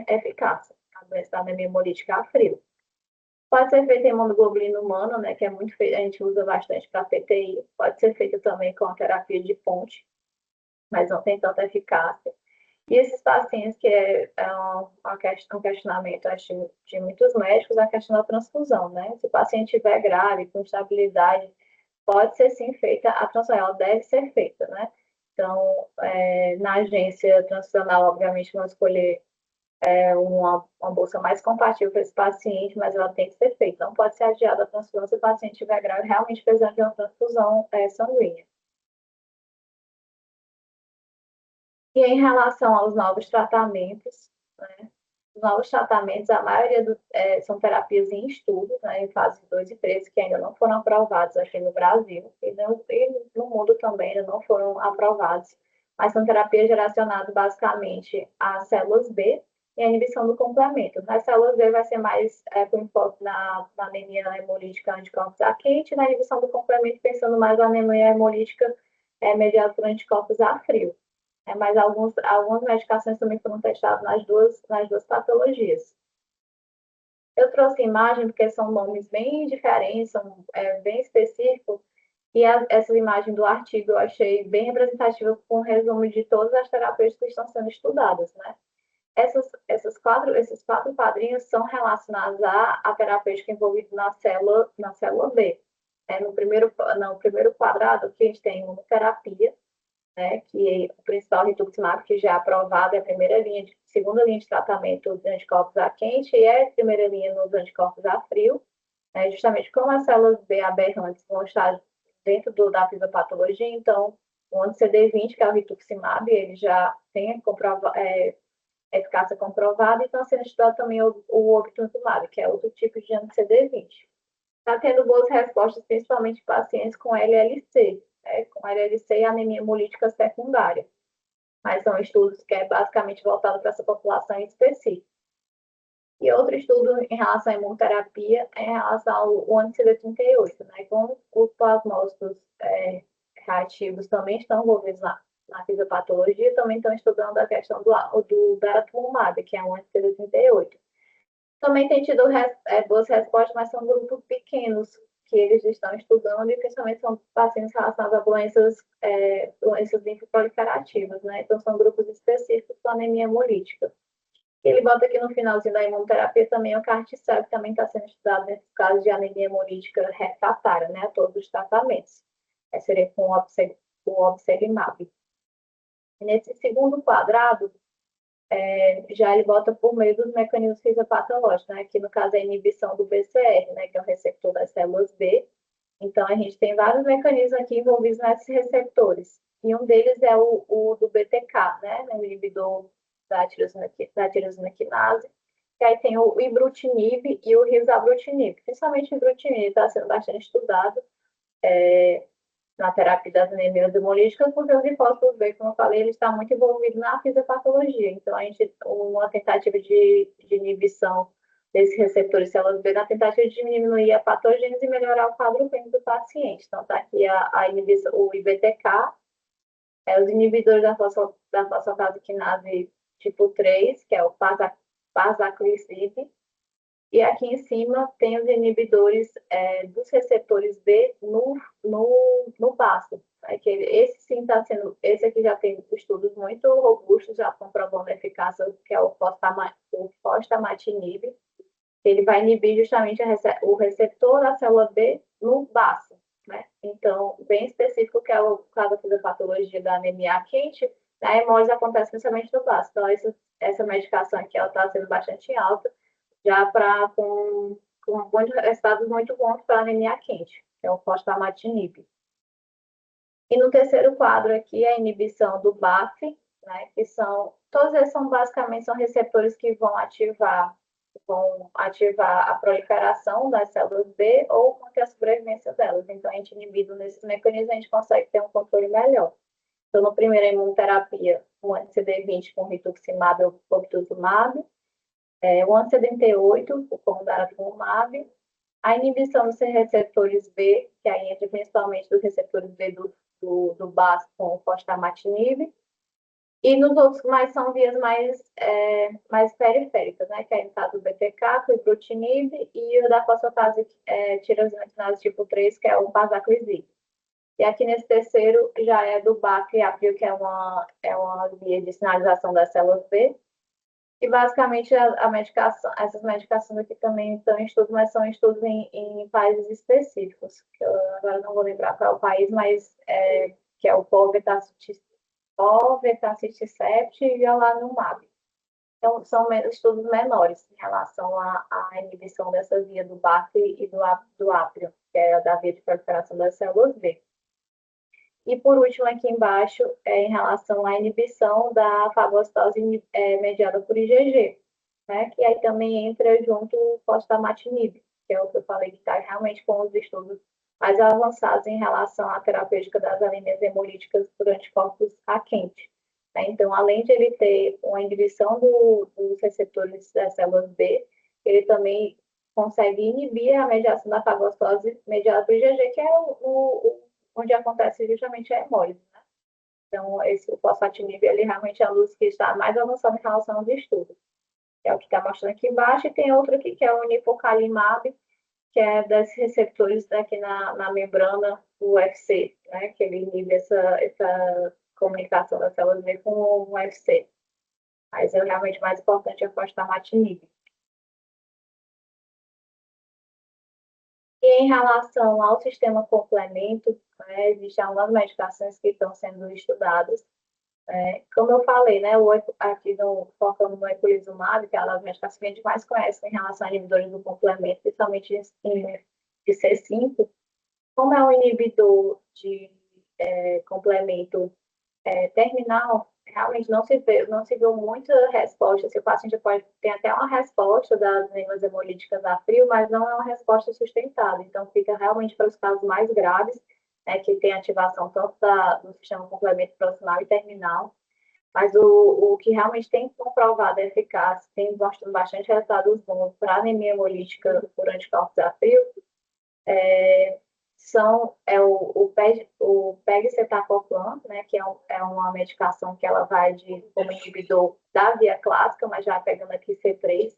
eficácia, a doença da anemia hemolítica a frio. Pode ser feita em hemoglobina humana, né, que é muito feita, a gente usa bastante para PTI. Pode ser feita também com a terapia de ponte, mas não tem tanta eficácia. E esses pacientes, que um questionamento, acho, de muitos médicos, é a questão da transfusão, né? Se o paciente estiver grave, com instabilidade, pode ser sim feita, a transfusão ela deve ser feita, né? Então, na agência transfusional, obviamente, vão escolher uma bolsa mais compatível para esse paciente, mas ela tem que ser feita. Não pode ser adiada a transfusão se o paciente estiver grave, realmente precisando de uma transfusão sanguínea. E em relação aos novos tratamentos, né, os novos tratamentos, a maioria são terapias em estudo, né, em fase 2 e 3, que ainda não foram aprovados aqui no Brasil, e no mundo também ainda não foram aprovados, mas são terapias direcionadas basicamente às células B e à inibição do complemento. Nas células B vai ser mais com enfoque na anemia hemolítica anticorpos A quente, na inibição do complemento, pensando mais na anemia hemolítica mediada por anticorpos A frio. Mas algumas medicações também foram testadas nas duas patologias. Eu trouxe imagem porque são nomes bem diferentes, são bem específicos, e essa imagem do artigo eu achei bem representativa com um resumo de todas as terapêuticas que estão sendo estudadas, né? Esses quatro quadrinhos são relacionados à terapêutica envolvida na célula B. No primeiro quadrado, aqui a gente tem imunoterapia, né, que é o principal rituximab, que já é aprovado, é a segunda linha de tratamento dos anticorpos a quente e é a primeira linha nos anticorpos a frio, né, justamente como as células B aberrantes vão estar dentro da fisiopatologia, então o anti-CD20, que é o rituximab, ele já tem eficácia comprovada, e está sendo estudado também o obinutuzumab, que é outro tipo de anti-CD20. Está tendo boas respostas, principalmente em pacientes com LLC, né, com LLC e anemia hemolítica secundária. Mas são estudos que é basicamente voltado para essa população em específico. E outro estudo em relação à imunoterapia é em relação ao anti-CD38, né? Como os plasmócitos reativos também estão envolvidos na fisiopatologia, também estão estudando a questão do daratumumab, que é um anti-CD38. Também tem tido boas respostas, mas são grupos pequenos que eles estão estudando, e principalmente são pacientes relacionados a doenças linfoproliferativas, né? Então, são grupos específicos para anemia hemolítica. Ele bota aqui no finalzinho da imunoterapia também o carticel, que também está sendo estudado nesses casos de anemia hemolítica refratária, né? A todos os tratamentos. Seria com o obselimab. Nesse segundo quadrado, já ele bota por meio dos mecanismos fisiopatológicos, né? Aqui no caso é a inibição do BCR, né? Que é o receptor das células B. Então, a gente tem vários mecanismos aqui envolvidos nesses receptores. E um deles é o do BTK, né? O inibidor da tirosina quinase. E aí tem o ibrutinib e o risabrutinib. Principalmente o ibrutinib está sendo bastante estudado na terapia das anemias hemolíticas, porque os linfócitos B, como eu falei, ele está muito envolvido na fisiopatologia. Então, uma tentativa de inibição desses receptores de células B, na tentativa de diminuir a patogênese e melhorar o quadro clínico do paciente. Então, está aqui a inibição, o IBTK, os inibidores da fosfatase quinase tipo 3, que é o parsaclisib, e aqui em cima tem os inibidores dos receptores B no baço. Né, esse sim está sendo, esse aqui já tem estudos muito robustos, já comprovando a eficácia, que é o fostamatinib. Ele vai inibir justamente o receptor da célula B no baço. Né? Então, bem específico, que é o caso da patologia da anemia quente, a hemólise acontece principalmente no baço. Então, essa medicação aqui está sendo bastante alta, já com resultados muito bons para anemia quente, que é o fostamatinib. E no terceiro quadro aqui, a inibição do BAFF, né, que todos eles basicamente são receptores que vão ativar a proliferação das células B ou manter a sobrevivência delas. Então, a gente inibindo nesses mecanismos, a gente consegue ter um controle melhor. Então, no primeiro, a imunoterapia, o anti-CD20 com rituximab ou obinutuzumab, o anti-CD38, o daratumumab, a inibição dos receptores B, que aí entra principalmente dos receptores B do BAS com o fostamatinib, e nos outros são vias mais periféricas, né, que é no caso do BTK, com o ibrutinib, e o da fosfatase tirosina quinase tipo 3, que é o parsaclisib. E aqui nesse terceiro já é do BAC e APRIL, que é uma via de sinalização das células B. E basicamente essas medicações aqui também estão em estudo, mas são estudos em países específicos. Que eu agora não vou lembrar qual é o país, mas que é o povetacicept e elanemab. Então, são estudos menores em relação à inibição dessa via do BAC e do APRIL, que é a da via de proliferação das células B. E por último, aqui embaixo, em relação à inibição da fagocitose mediada por IgG, né? Que aí também entra junto o fostamatinib, que é o que eu falei que está realmente com os estudos mais avançados em relação à terapêutica das anemias hemolíticas por anticorpos a quente. Né? Então, além de ele ter uma inibição dos receptores das células B, ele também consegue inibir a mediação da fagocitose mediada por IgG, que é onde acontece justamente a hemólise. Né? Então, o fosfatinib, ele realmente é a luz que está mais avançada em relação aos estudos. É o que está mostrando aqui embaixo, e tem outro aqui que é o nipocalimab, que é desses receptores aqui na membrana do UFC, né? Que ele inibe essa comunicação das células B com o UFC. Mas é realmente mais importante é a fosfatinib. E em relação ao sistema complemento, né, existem algumas medicações que estão sendo estudadas. Como eu falei, né, aqui focando no eculizumab, que é uma das medicações que a gente mais conhece em relação a inibidores do complemento, principalmente de C5, como é um inibidor de complemento terminal, realmente não se viu muita resposta. Se o paciente pode ter até uma resposta das enemas hemolíticas a frio, mas não é uma resposta sustentada. Então, fica realmente para os casos mais graves, né, que tem ativação tanto do sistema complemento proximal e terminal. Mas o que realmente tem comprovado a eficácia, tem mostrado bastante resultados bons para anemia hemolítica por anticorpos a frio, o pegcetacoplan, né, que é uma medicação que ela vai como inibidor da via clássica, mas já pegando aqui C3,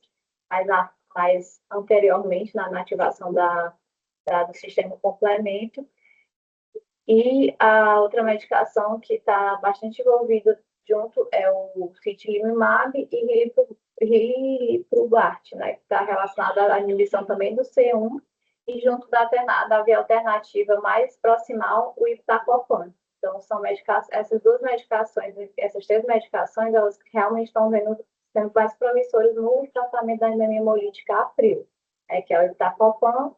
mais anteriormente na ativação do sistema complemento. E a outra medicação que está bastante envolvida junto é o citilimab e riliprubart, né, que está relacionada à inibição também do C1 e junto da via alternativa mais proximal, o iptacopan. Então, essas duas medicações, essas três medicações, elas realmente estão sendo mais promissoras no tratamento da anemia hemolítica a frio, que é o iptacopan,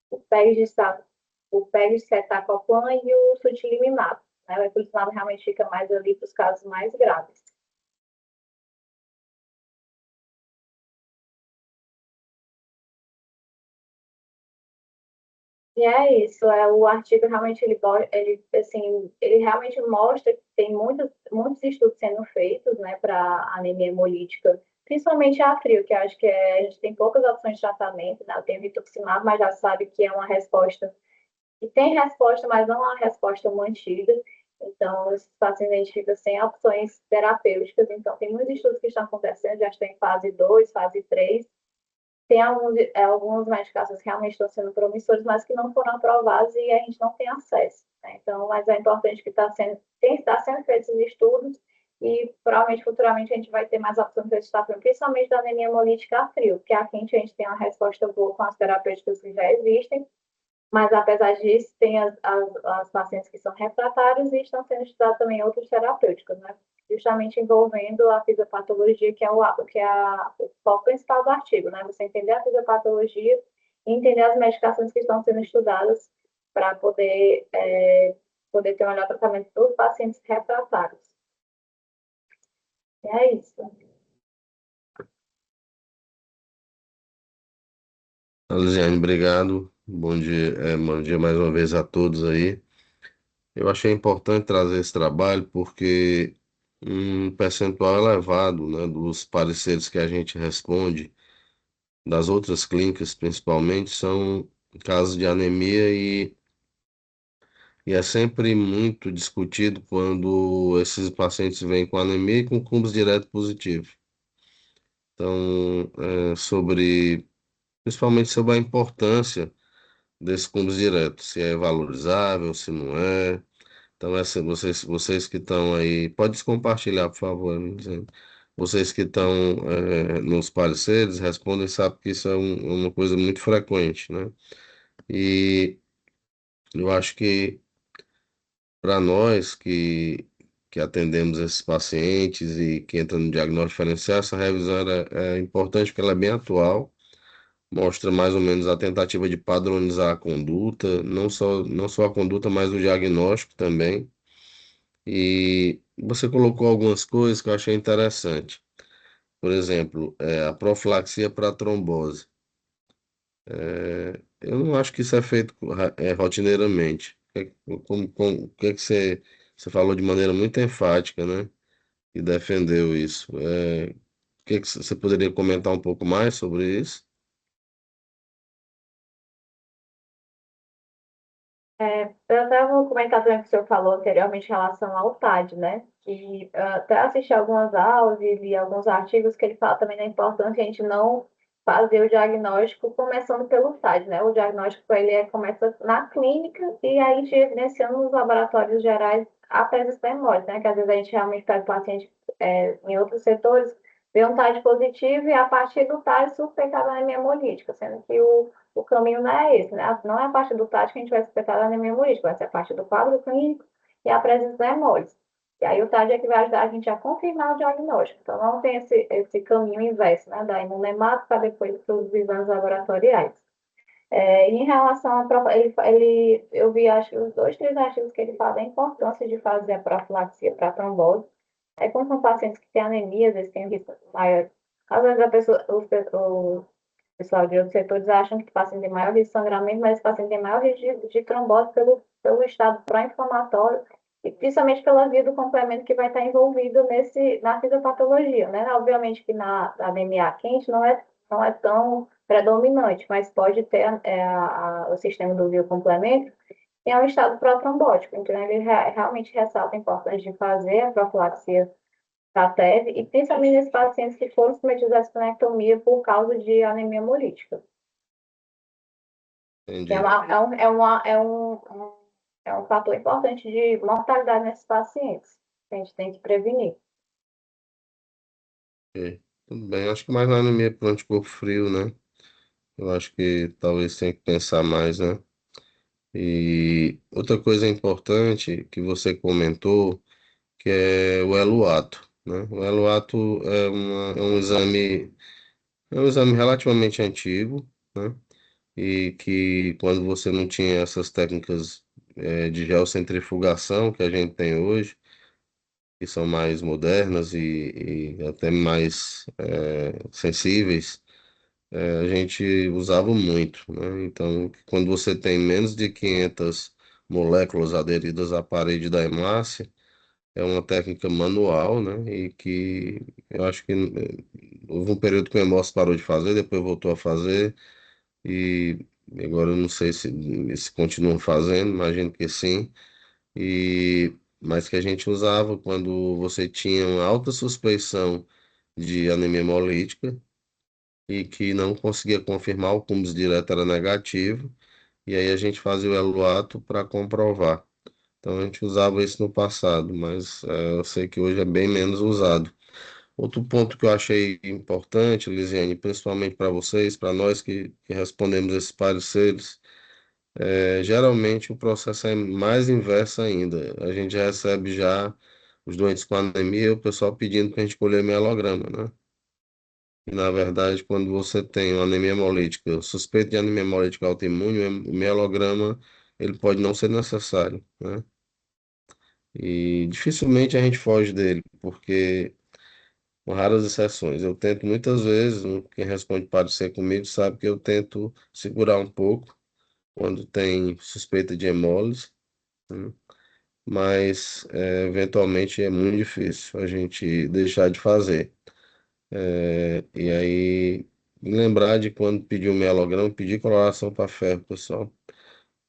o pegcetacoplan e o sutilimab. Né? O eculizumab realmente fica mais ali para os casos mais graves. E é isso, o artigo realmente assim, ele realmente mostra que tem muitos estudos sendo feitos, né, para anemia hemolítica, principalmente a frio, que eu acho que a gente tem poucas opções de tratamento, né? Tem rituximab, mas já sabe que é uma resposta, e tem resposta, mas não é uma resposta mantida. Então, os pacientes ficam sem opções terapêuticas. Então, tem muitos estudos que estão acontecendo, já estão em fase 2, fase 3. Tem algumas medicações que realmente estão sendo promissores, mas que não foram aprovadas e a gente não tem acesso. Né? Então, mas é importante que está sendo feitos os estudos e provavelmente futuramente a gente vai ter mais opções de tratamento, principalmente da anemia hemolítica a frio, porque a quente a gente tem uma resposta boa com as terapêuticas que já existem, mas apesar disso, tem as pacientes que são refratárias e estão sendo estudadas também outras terapêuticas, né? Justamente envolvendo a fisiopatologia, o foco principal do artigo, né? Você entender a fisiopatologia e entender as medicações que estão sendo estudadas para poder ter um melhor tratamento dos pacientes refratários. E é isso. Alisiane, obrigado. Bom dia mais uma vez a todos aí. Eu achei importante trazer esse trabalho porque um percentual elevado, né, dos pareceres que a gente responde, das outras clínicas principalmente, são casos de anemia e é sempre muito discutido quando esses pacientes vêm com anemia e com cúmulos direto positivo. Então, principalmente sobre a importância desse cúmulos direto, se é valorizável, se não é. Então, vocês que estão aí, pode compartilhar, por favor, me dizendo. Vocês que estão nos pareceres, respondem, sabem que isso é uma coisa muito frequente, né? E eu acho que para nós que atendemos esses pacientes e que entram no diagnóstico diferencial, essa revisão é importante porque ela é bem atual, mostra mais ou menos a tentativa de padronizar a conduta, não só a conduta, mas o diagnóstico também. E você colocou algumas coisas que eu achei interessante. Por exemplo, a profilaxia para trombose. Eu não acho que isso é feito rotineiramente. O que é que você falou de maneira muito enfática, né? E defendeu isso. O que é que você poderia comentar um pouco mais sobre isso? Eu até vou comentar também o que o senhor falou anteriormente em relação ao TAD, né? Que eu até assisti algumas aulas e li alguns artigos que ele fala também da importância de a gente não fazer o diagnóstico começando pelo TAD, né? O diagnóstico começa na clínica e aí a gente evidenciando nos laboratórios gerais até as memórias, né? Que às vezes a gente realmente pega o paciente em outros setores, vê um TAD positivo e a partir do TAD suspeitar da anemia hemolítica, sendo que o caminho não é esse, né? Não é a partir do TAD que a gente vai suspeitar da anemia hemolítica, vai ser a partir do quadro clínico e a presença da hemólise. E aí o TAD é que vai ajudar a gente a confirmar o diagnóstico. Então não tem esse caminho inverso, né? Da imunemato para depois para os exames laboratoriais. Em relação eu vi, acho que os dois, três artigos que ele fala da importância de fazer a profilaxia para trombose. Como são pacientes que têm anemia, às vezes têm risco maior. Às vezes o pessoal de outros setores acham que o paciente tem maior risco de sangramento, mas o paciente tem maior risco de trombose pelo estado pró-inflamatório e principalmente pela via do complemento que vai estar envolvido na fisiopatologia, né? Obviamente que na anemia quente não é tão predominante, mas pode ter o sistema do biocomplemento é um estado protrombótico. Então, ele realmente ressalta a importância de fazer a profilaxia da TEV, e principalmente nesses pacientes que foram submetidos à esplenectomia por causa de anemia hemolítica. Que Entendi. é um fator importante de mortalidade nesses pacientes. Que a gente tem que prevenir. Ok. Tudo bem. Acho que mais na anemia por anticorpo frio, né? Eu acho que talvez tenha que pensar mais, né? E outra coisa importante que você comentou, que é o eluato, né? O eluato é um exame relativamente antigo, né? E que quando você não tinha essas técnicas de geocentrifugação que a gente tem hoje, que são mais modernas e até mais sensíveis, a gente usava muito, né? Então, quando você tem menos de 500 moléculas aderidas à parede da hemácia, é uma técnica manual, né? E que eu acho que houve um período que o Hemócio parou de fazer, depois voltou a fazer, e agora eu não sei se continuam fazendo, imagino que sim. Mas que a gente usava quando você tinha uma alta suspeição de anemia hemolítica e que não conseguia confirmar o cúmulo direto era negativo, e aí a gente fazia o eluato para comprovar. Então a gente usava isso no passado, mas eu sei que hoje é bem menos usado. Outro ponto que eu achei importante, Lisiane, principalmente para vocês, para nós que respondemos esses pareceres, geralmente o processo é mais inverso ainda. A gente recebe já os doentes com anemia, o pessoal pedindo para a gente colher mielograma, né? E, na verdade, quando você tem uma anemia hemolítica, suspeito de anemia hemolítica autoimune, o mielograma ele pode não ser necessário, né? E dificilmente a gente foge dele, porque com raras exceções. Eu tento muitas vezes, quem responde parecer comigo sabe que eu tento segurar um pouco quando tem suspeita de hemólise, né? Mas eventualmente é muito difícil a gente deixar de fazer. E aí, lembrar de quando pedir o mielograma, pedir coloração para ferro, pessoal.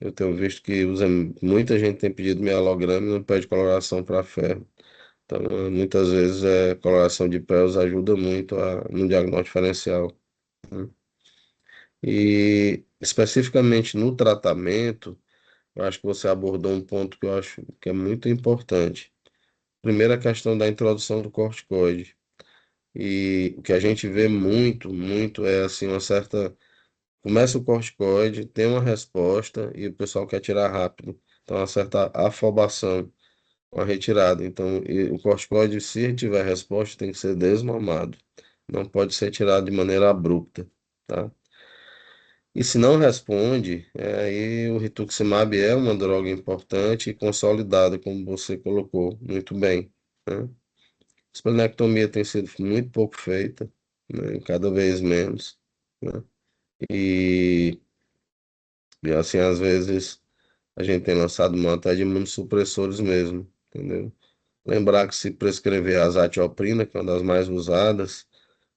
Eu tenho visto que muita gente tem pedido mielograma e não pede coloração para ferro. Então, muitas vezes coloração de pés ajuda muito no diagnóstico diferencial, né? E especificamente no tratamento, eu acho que você abordou um ponto que eu acho que é muito importante. Primeiro, a questão da introdução do corticoide. E o que a gente vê muito, muito é assim, uma certa. Começa o corticoide, tem uma resposta e o pessoal quer tirar rápido. Então, uma certa afobação com a retirada. Então, o corticoide, se tiver resposta, tem que ser desmamado. Não pode ser tirado de maneira abrupta, tá? E se não responde, aí o rituximab é uma droga importante e consolidada, como você colocou muito bem, né? Esplenectomia tem sido muito pouco feita, né? Cada vez menos, né? E, e assim, às vezes, a gente tem lançado mão até de imunossupressores mesmo, entendeu? Lembrar que se prescrever a azatioprina, que é uma das mais usadas,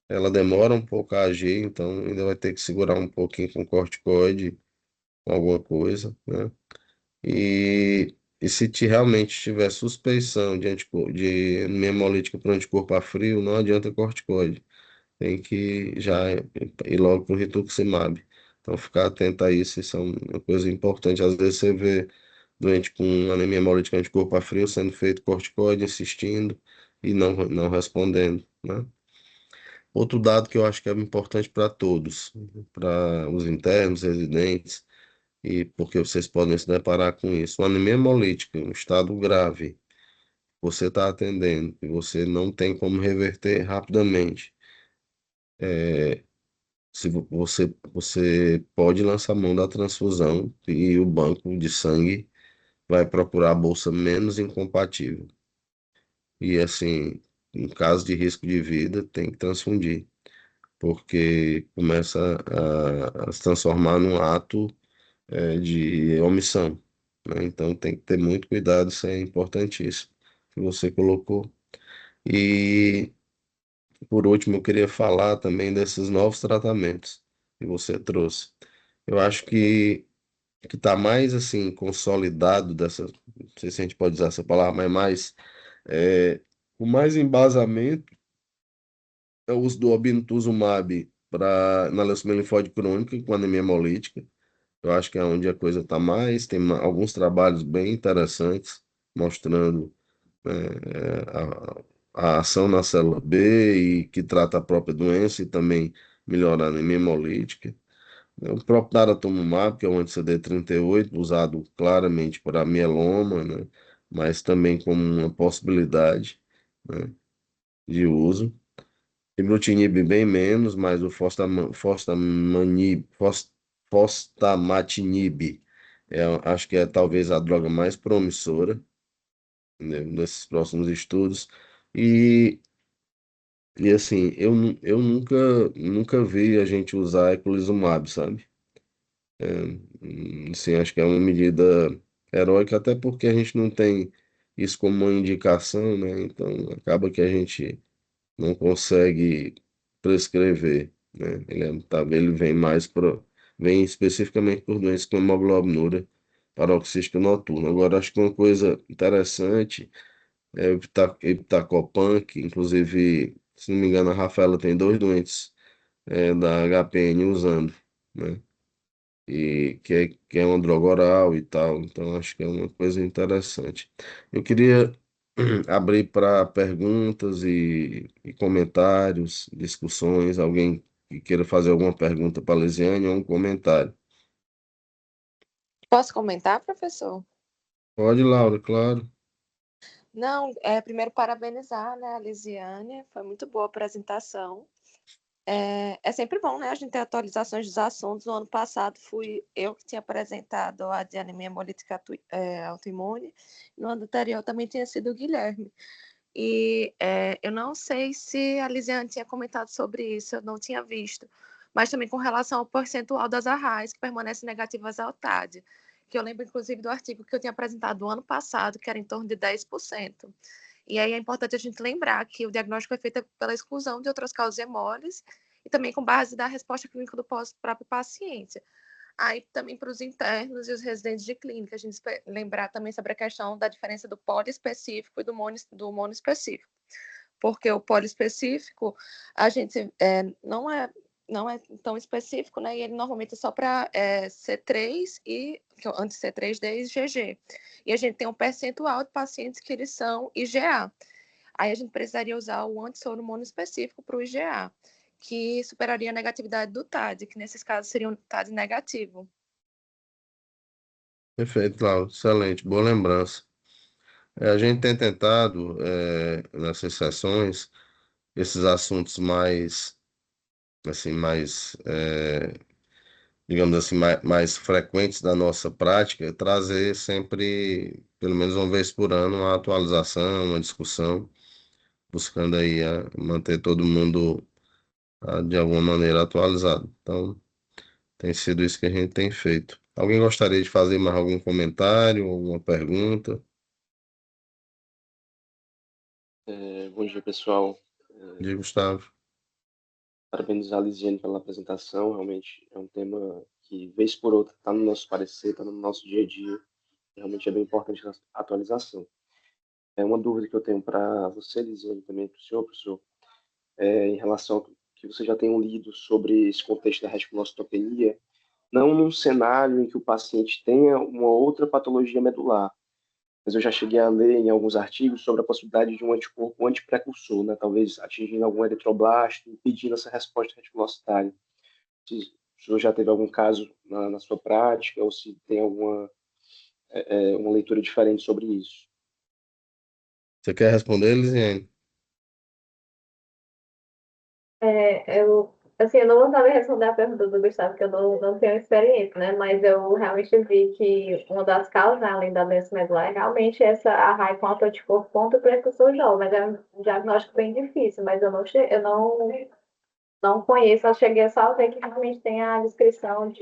ela demora um pouco a agir, então ainda vai ter que segurar um pouquinho com corticoide, com alguma coisa, né? E se realmente tiver suspeição de anemia hemolítica para anticorpo a frio, não adianta corticoide. Tem que já ir logo para o rituximab. Então, ficar atento a isso é uma coisa importante. Às vezes você vê doente com anemia hemolítica anticorpo a frio sendo feito corticoide, insistindo e não respondendo, né? Outro dado que eu acho que é importante para todos, para os internos, residentes, e porque vocês podem se deparar com isso. Uma anemia hemolítica, um estado grave, você está atendendo e você não tem como reverter rapidamente. Se você pode lançar mão da transfusão e o banco de sangue vai procurar a bolsa menos incompatível. E assim, em caso de risco de vida, tem que transfundir, porque começa a se transformar num ato de omissão, né? Então tem que ter muito cuidado, isso é importantíssimo que você colocou. E por último, eu queria falar também desses novos tratamentos que você trouxe. Eu acho que está mais assim consolidado dessa, não sei se a gente pode usar essa palavra, mas mais com mais embasamento é o uso do obinutuzumab para na leucemia linfóide crônica com anemia hemolítica. Eu acho que é onde a coisa está mais. Tem alguns trabalhos bem interessantes mostrando a ação na célula B e que trata a própria doença e também melhora a anemia hemolítica. O próprio daratumumab, que é um anti-CD38, usado claramente para mieloma, né? Mas também como uma possibilidade, né, de uso. Ibrutinib bem menos, mas o fostamatinib acho que é talvez a droga mais promissora, né, nesses próximos estudos. E, e assim, eu nunca vi a gente usar eculizumab, sabe? Assim, acho que é uma medida heróica, até porque a gente não tem isso como uma indicação, né? Então acaba que a gente não consegue prescrever, né? Ele vem vem especificamente por doenças com hemoglobinúria paroxística noturna. Agora, acho que uma coisa interessante é o iptacopan, que inclusive, se não me engano, a Rafaela tem dois doentes da HPN usando, né? E que é uma droga oral e tal, então acho que é uma coisa interessante. Eu queria abrir para perguntas e comentários, discussões, alguém que queira fazer alguma pergunta para a Lisiane ou um comentário. Posso comentar, professor? Pode, Laura, claro. Não, primeiro parabenizar, né, a Lisiane, foi muito boa a apresentação. É sempre bom, né, a gente ter atualizações dos assuntos. No ano passado fui eu que tinha apresentado a de anemia hemolítica autoimune, no ano anterior também tinha sido o Guilherme. E eu não sei se a Lisiane tinha comentado sobre isso, eu não tinha visto, mas também com relação ao percentual das arrais que permanecem negativas ao TAD, que eu lembro, inclusive, do artigo que eu tinha apresentado no ano passado, que era em torno de 10%. E aí é importante a gente lembrar que o diagnóstico é feito pela exclusão de outras causas hemolis e também com base da resposta clínica do próprio paciente. Aí também para os internos e os residentes de clínica, a gente lembrar também sobre a questão da diferença do poliespecífico e do monoespecífico. Porque o poliespecífico, a gente não é tão específico, né? E ele normalmente é só para C3 e anti-C3D e IgG. E a gente tem um percentual de pacientes que eles são IgA. Aí a gente precisaria usar o antissoro monoespecífico para o IgA, que superaria a negatividade do TAD, que nesses casos seria um TAD negativo. Perfeito, Laura. Excelente, boa lembrança. A gente tem tentado, nessas sessões, esses assuntos mais, assim, digamos assim, mais frequentes da nossa prática, trazer sempre, pelo menos uma vez por ano, uma atualização, uma discussão, buscando aí manter todo mundo de alguma maneira atualizado. Então, tem sido isso que a gente tem feito. Alguém gostaria de fazer mais algum comentário, alguma pergunta? Bom dia, pessoal. De Gustavo. Parabenizar a Lisiane pela apresentação. Realmente é um tema que, vez por outra, está no nosso parecer, está no nosso dia a dia. Realmente é bem importante a atualização. É uma dúvida que eu tenho para você, Lisiane, também para o senhor, professor, em relação ao que você já tem lido sobre esse contexto da reticulocitopenia, não num cenário em que o paciente tenha uma outra patologia medular, mas eu já cheguei a ler em alguns artigos sobre a possibilidade de um anticorpo antiprecursor, né? Talvez atingindo algum eritroblasto, impedindo essa resposta reticulocitária. Se o senhor já teve algum caso na sua prática, ou se tem alguma uma leitura diferente sobre isso. Você quer responder, Lisiane? Eu não vou saber responder a pergunta do Gustavo, porque eu não tenho experiência, né? Mas eu realmente vi que uma das causas, né, além da doença medular, é realmente a RAI com autoanticorpo contra o precursor jovem, mas é um diagnóstico bem difícil, mas eu não conheço, eu cheguei só a ver que realmente tem a descrição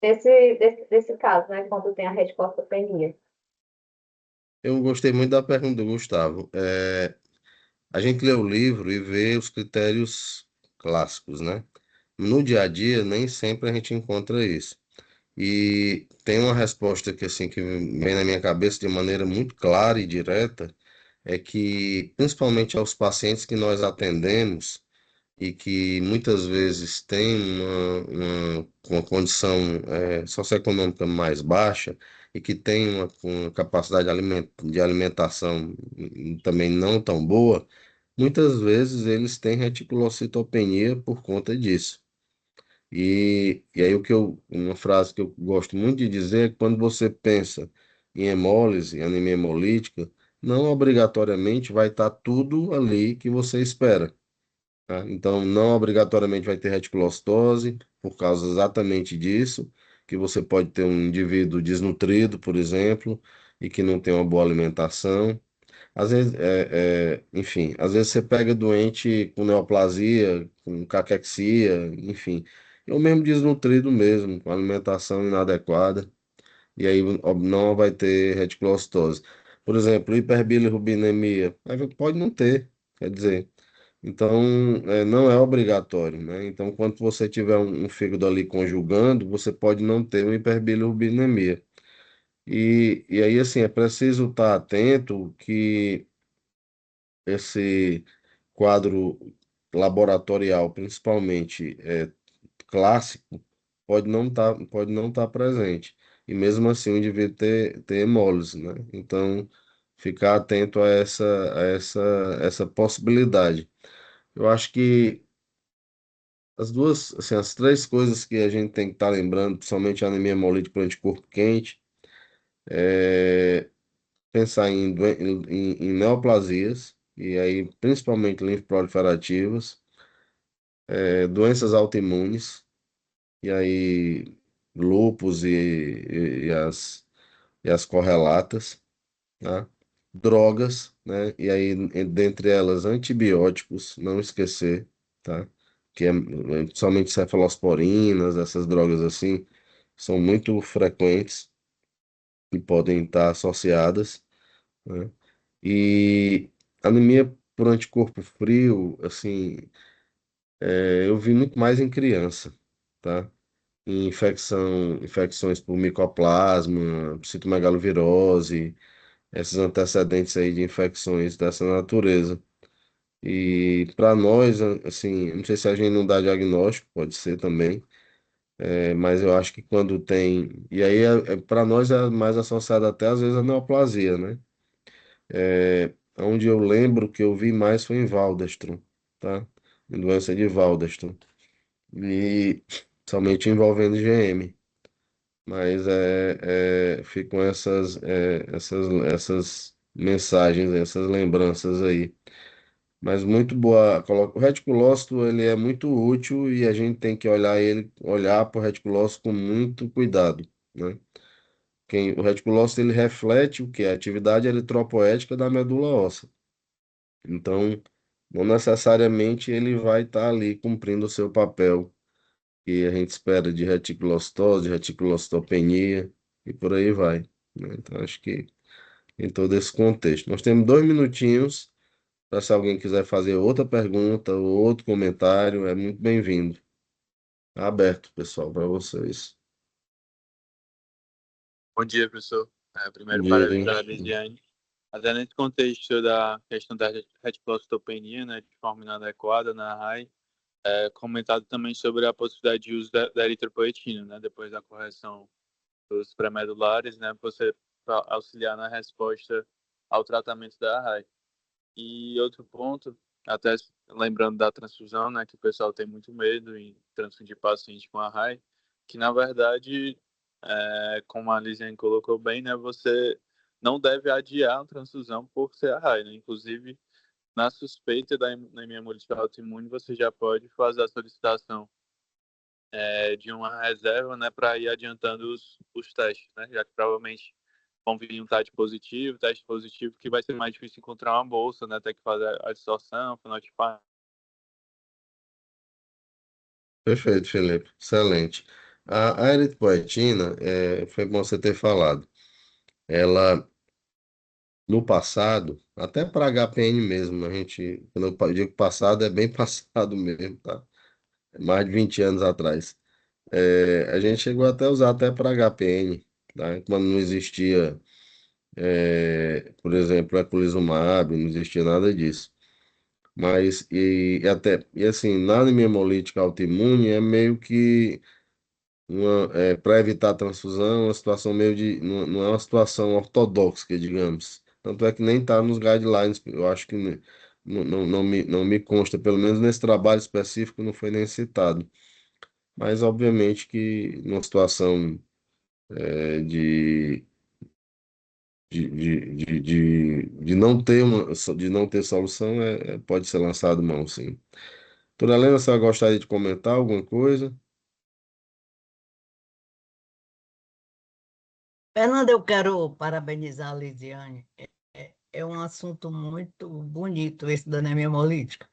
desse caso, né? Quando tem a reticulopenia. Eu gostei muito da pergunta do Gustavo. A gente lê o livro e vê os critérios clássicos, né? No dia a dia, nem sempre a gente encontra isso. E tem uma resposta que assim que vem na minha cabeça de maneira muito clara e direta, é que principalmente aos pacientes que nós atendemos e que muitas vezes têm uma condição socioeconômica mais baixa e que têm uma capacidade de alimentação também não tão boa, muitas vezes eles têm reticulocitopenia por conta disso. E aí uma frase que eu gosto muito de dizer é que quando você pensa em hemólise, em anemia hemolítica, não obrigatoriamente vai estar tudo ali que você espera, tá? Então, não obrigatoriamente vai ter reticulocitose, por causa exatamente disso, que você pode ter um indivíduo desnutrido, por exemplo, e que não tem uma boa alimentação. Às vezes, enfim, às vezes você pega doente com neoplasia, com caquexia, enfim, ou mesmo desnutrido mesmo, com alimentação inadequada, e aí não vai ter reticulocitose. Por exemplo, hiperbilirrubinemia, aí pode não ter, quer dizer, então não é obrigatório, né? Então, quando você tiver um fígado ali conjugando, você pode não ter uma hiperbilirrubinemia. E aí, assim, é preciso estar atento que esse quadro laboratorial, principalmente clássico, pode não estar presente. E mesmo assim o indivíduo ter hemólise, né? Então, ficar atento a essa possibilidade. Eu acho que assim, as três coisas que a gente tem que estar lembrando, principalmente a anemia hemolítica por anticorpo quente, é pensar em neoplasias, e aí principalmente linfoproliferativas, doenças autoimunes, e aí lúpus e as correlatas, tá? Drogas, né? E aí, dentre elas, antibióticos, não esquecer, tá? Que somente cefalosporinas, essas drogas assim, são muito frequentes e podem estar associadas, né? E anemia por anticorpo frio, assim, eu vi muito mais em criança, tá? Em infecções por micoplasma, citomegalovirose, esses antecedentes aí de infecções dessa natureza. E para nós, assim, não sei se a gente não dá diagnóstico, pode ser também, mas eu acho que quando tem. E aí, para nós, é mais associado até às vezes a neoplasia, né? Onde eu lembro que eu vi mais foi em Waldenström, tá? Em doença de Waldenström. E somente envolvendo IgM. Mas ficam essas mensagens, essas lembranças aí. Mas muito boa. O reticulócito ele é muito útil e a gente tem que olhar para o reticulócito com muito cuidado, né? O reticulócito ele reflete o que é a atividade eritropoética da medula óssea. Então, não necessariamente ele vai estar ali cumprindo o seu papel que a gente espera de reticulocitose, reticulocitopenia e por aí vai, né? Então, acho que em todo esse contexto. Nós temos 2 minutinhos para se alguém quiser fazer outra pergunta ou outro comentário, é muito bem-vindo. Tá aberto, pessoal, para vocês. Bom dia, professor. Bom Primeiro, dia, parabenizar a gente. Lisiane. Até nesse contexto da questão da reticulocitopenia, né, de forma inadequada na RAI, comentado também sobre a possibilidade de uso da eritropoetina, né, depois da correção dos pré-medulares, né, você auxiliar na resposta ao tratamento da RAI. E outro ponto, até lembrando da transfusão, né, que o pessoal tem muito medo em transfundir paciente com a RAI, que na verdade, como a Lisiane colocou bem, né, você não deve adiar a transfusão por ser a RAI, né? Inclusive, na suspeita da anemia hemolítica autoimune, você já pode fazer a solicitação de uma reserva, né, para ir adiantando os testes, né, já que provavelmente vão vir um teste positivo, que vai ser mais difícil encontrar uma bolsa, né, ter que fazer a distorção, fenotipar. Perfeito, Felipe. Excelente. A eritropoetina, foi bom você ter falado. Ela, no passado, até para HPN mesmo, quando eu digo passado, é bem passado mesmo, tá? É mais de 20 anos atrás. A gente chegou até a usar até para HPN, tá? Quando não existia, por exemplo, eculizumab, não existia nada disso. Mas, e assim, na anemia hemolítica autoimune é meio que para evitar a transfusão, uma situação meio de, não é uma situação ortodoxa, digamos. Tanto é que nem está nos guidelines, eu acho que não me consta, pelo menos nesse trabalho específico não foi nem citado. Mas, obviamente, que numa situação de, de não ter solução, pode ser lançado mão, sim. Doutora Helena, você gostaria de comentar alguma coisa? Fernanda, eu quero parabenizar a Lisiane. É um assunto muito bonito esse da anemia hemolítica.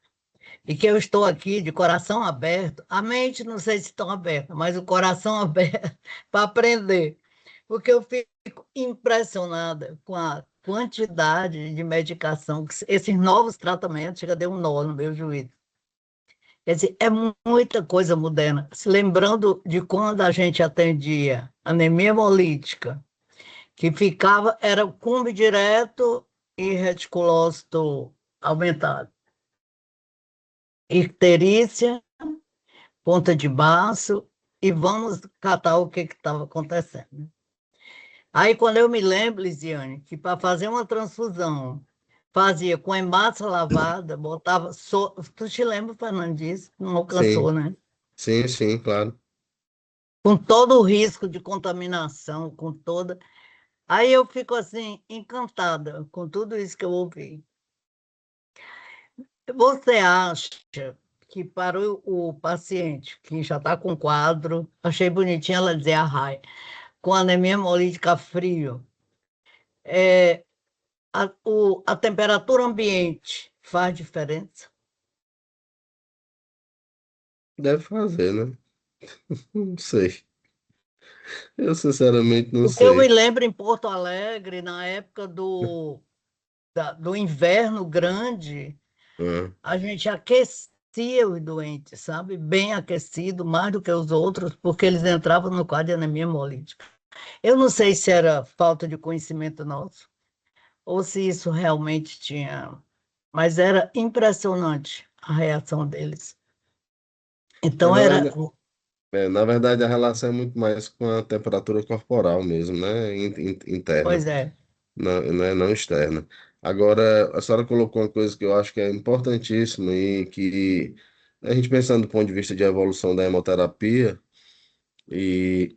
E que eu estou aqui de coração aberto, a mente não sei se estão aberta, mas o coração aberto para aprender. Porque eu fico impressionada com a quantidade de medicação, esses novos tratamentos, chega a dar um nó no meu juízo. Quer dizer, é muita coisa moderna. Se lembrando de quando a gente atendia anemia hemolítica, que ficava, era cumbe direto e reticulócito aumentado. Icterícia, ponta de baço, e vamos catar o que estava acontecendo. Aí, quando eu me lembro, Lisiane, que para fazer uma transfusão, fazia com hemácia lavada, botava... Tu te lembra, Fernando, disso? Não Sim, alcançou, né? sim, sim, claro. Com todo o risco de contaminação, com toda... Aí eu fico, assim, encantada com tudo isso que eu ouvi. Você acha que para o paciente que já está com quadro, achei bonitinho ela dizer a RAI, com anemia hemolítica frio, a temperatura ambiente faz diferença? Deve fazer, né? Não sei. Eu sinceramente não Porque eu me sei. lembro em Porto Alegre, na época do inverno grande, Ah, a gente aquecia os doentes, sabe? Bem aquecido, mais do que os outros, porque eles entravam no quadro de anemia hemolítica. Eu não sei se era falta de conhecimento nosso, ou se isso realmente tinha. Mas era impressionante a reação deles. é, Então na era. verdade, na verdade, a relação é muito mais com a temperatura corporal mesmo, né? Interna, Pois é. não externa. Agora, a senhora colocou uma coisa que eu acho que é importantíssima e que a gente pensando do ponto de vista de evolução da hemoterapia e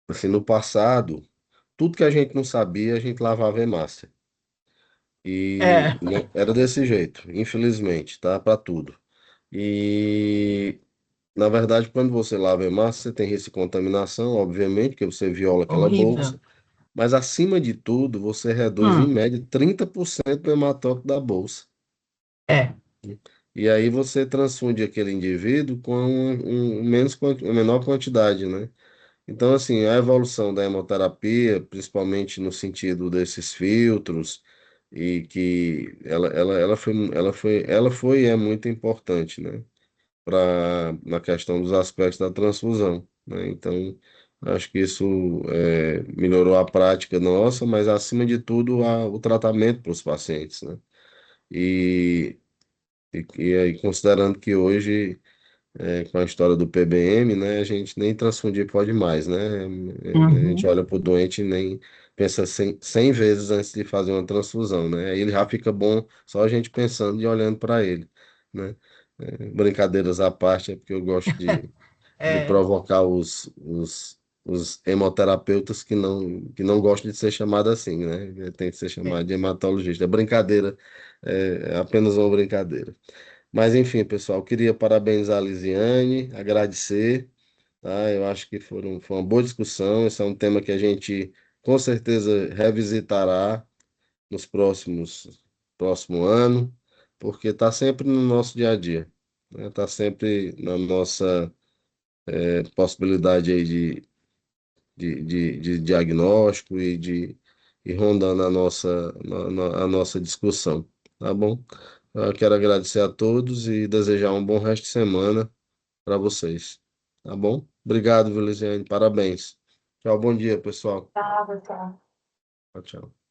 assim, no passado, tudo que a gente não sabia, a gente lavava hemácia. E É, né, era desse jeito, infelizmente, tá? Para tudo. E, na verdade, quando você lava hemácia, você tem risco de contaminação, obviamente, porque você viola aquela horrível. bolsa. Mas, acima de tudo, você reduz, em Hum, média, 30% do hematócrito da bolsa. é, E aí você transfunde aquele indivíduo com uma menor quantidade, né? Então, assim, a evolução da hemoterapia, principalmente no sentido desses filtros, e que ela foi e é muito importante, né? Na questão dos aspectos da transfusão, né? Então, acho que isso melhorou a prática nossa, mas, acima de tudo, o tratamento para os pacientes, né? E, e aí, considerando que hoje com a história do PBM, né, a gente nem transfundir pode mais, né? A gente uhum, olha para o doente e pensa 100 vezes antes de fazer uma transfusão, né? Aí ele já fica bom só a gente pensando e olhando para ele, né? Brincadeiras à parte, é porque eu gosto de É, provocar os hemoterapeutas que não gostam de ser chamado assim, né? Tem que ser é. chamado de hematologista. É brincadeira, é apenas uma brincadeira. Mas enfim, pessoal, queria parabenizar a Lisiane, agradecer, tá? Eu acho que foi uma boa discussão. Esse é um tema que a gente com certeza revisitará nos próximo ano, porque está sempre no nosso dia a dia, né? Está sempre na nossa possibilidade aí de diagnóstico e rondando a nossa discussão, tá bom? Eu quero agradecer a todos e desejar um bom resto de semana para vocês, tá bom? Obrigado, Vilisiane, parabéns. Tchau, bom dia, pessoal. Tá, pessoal. Tchau, tchau.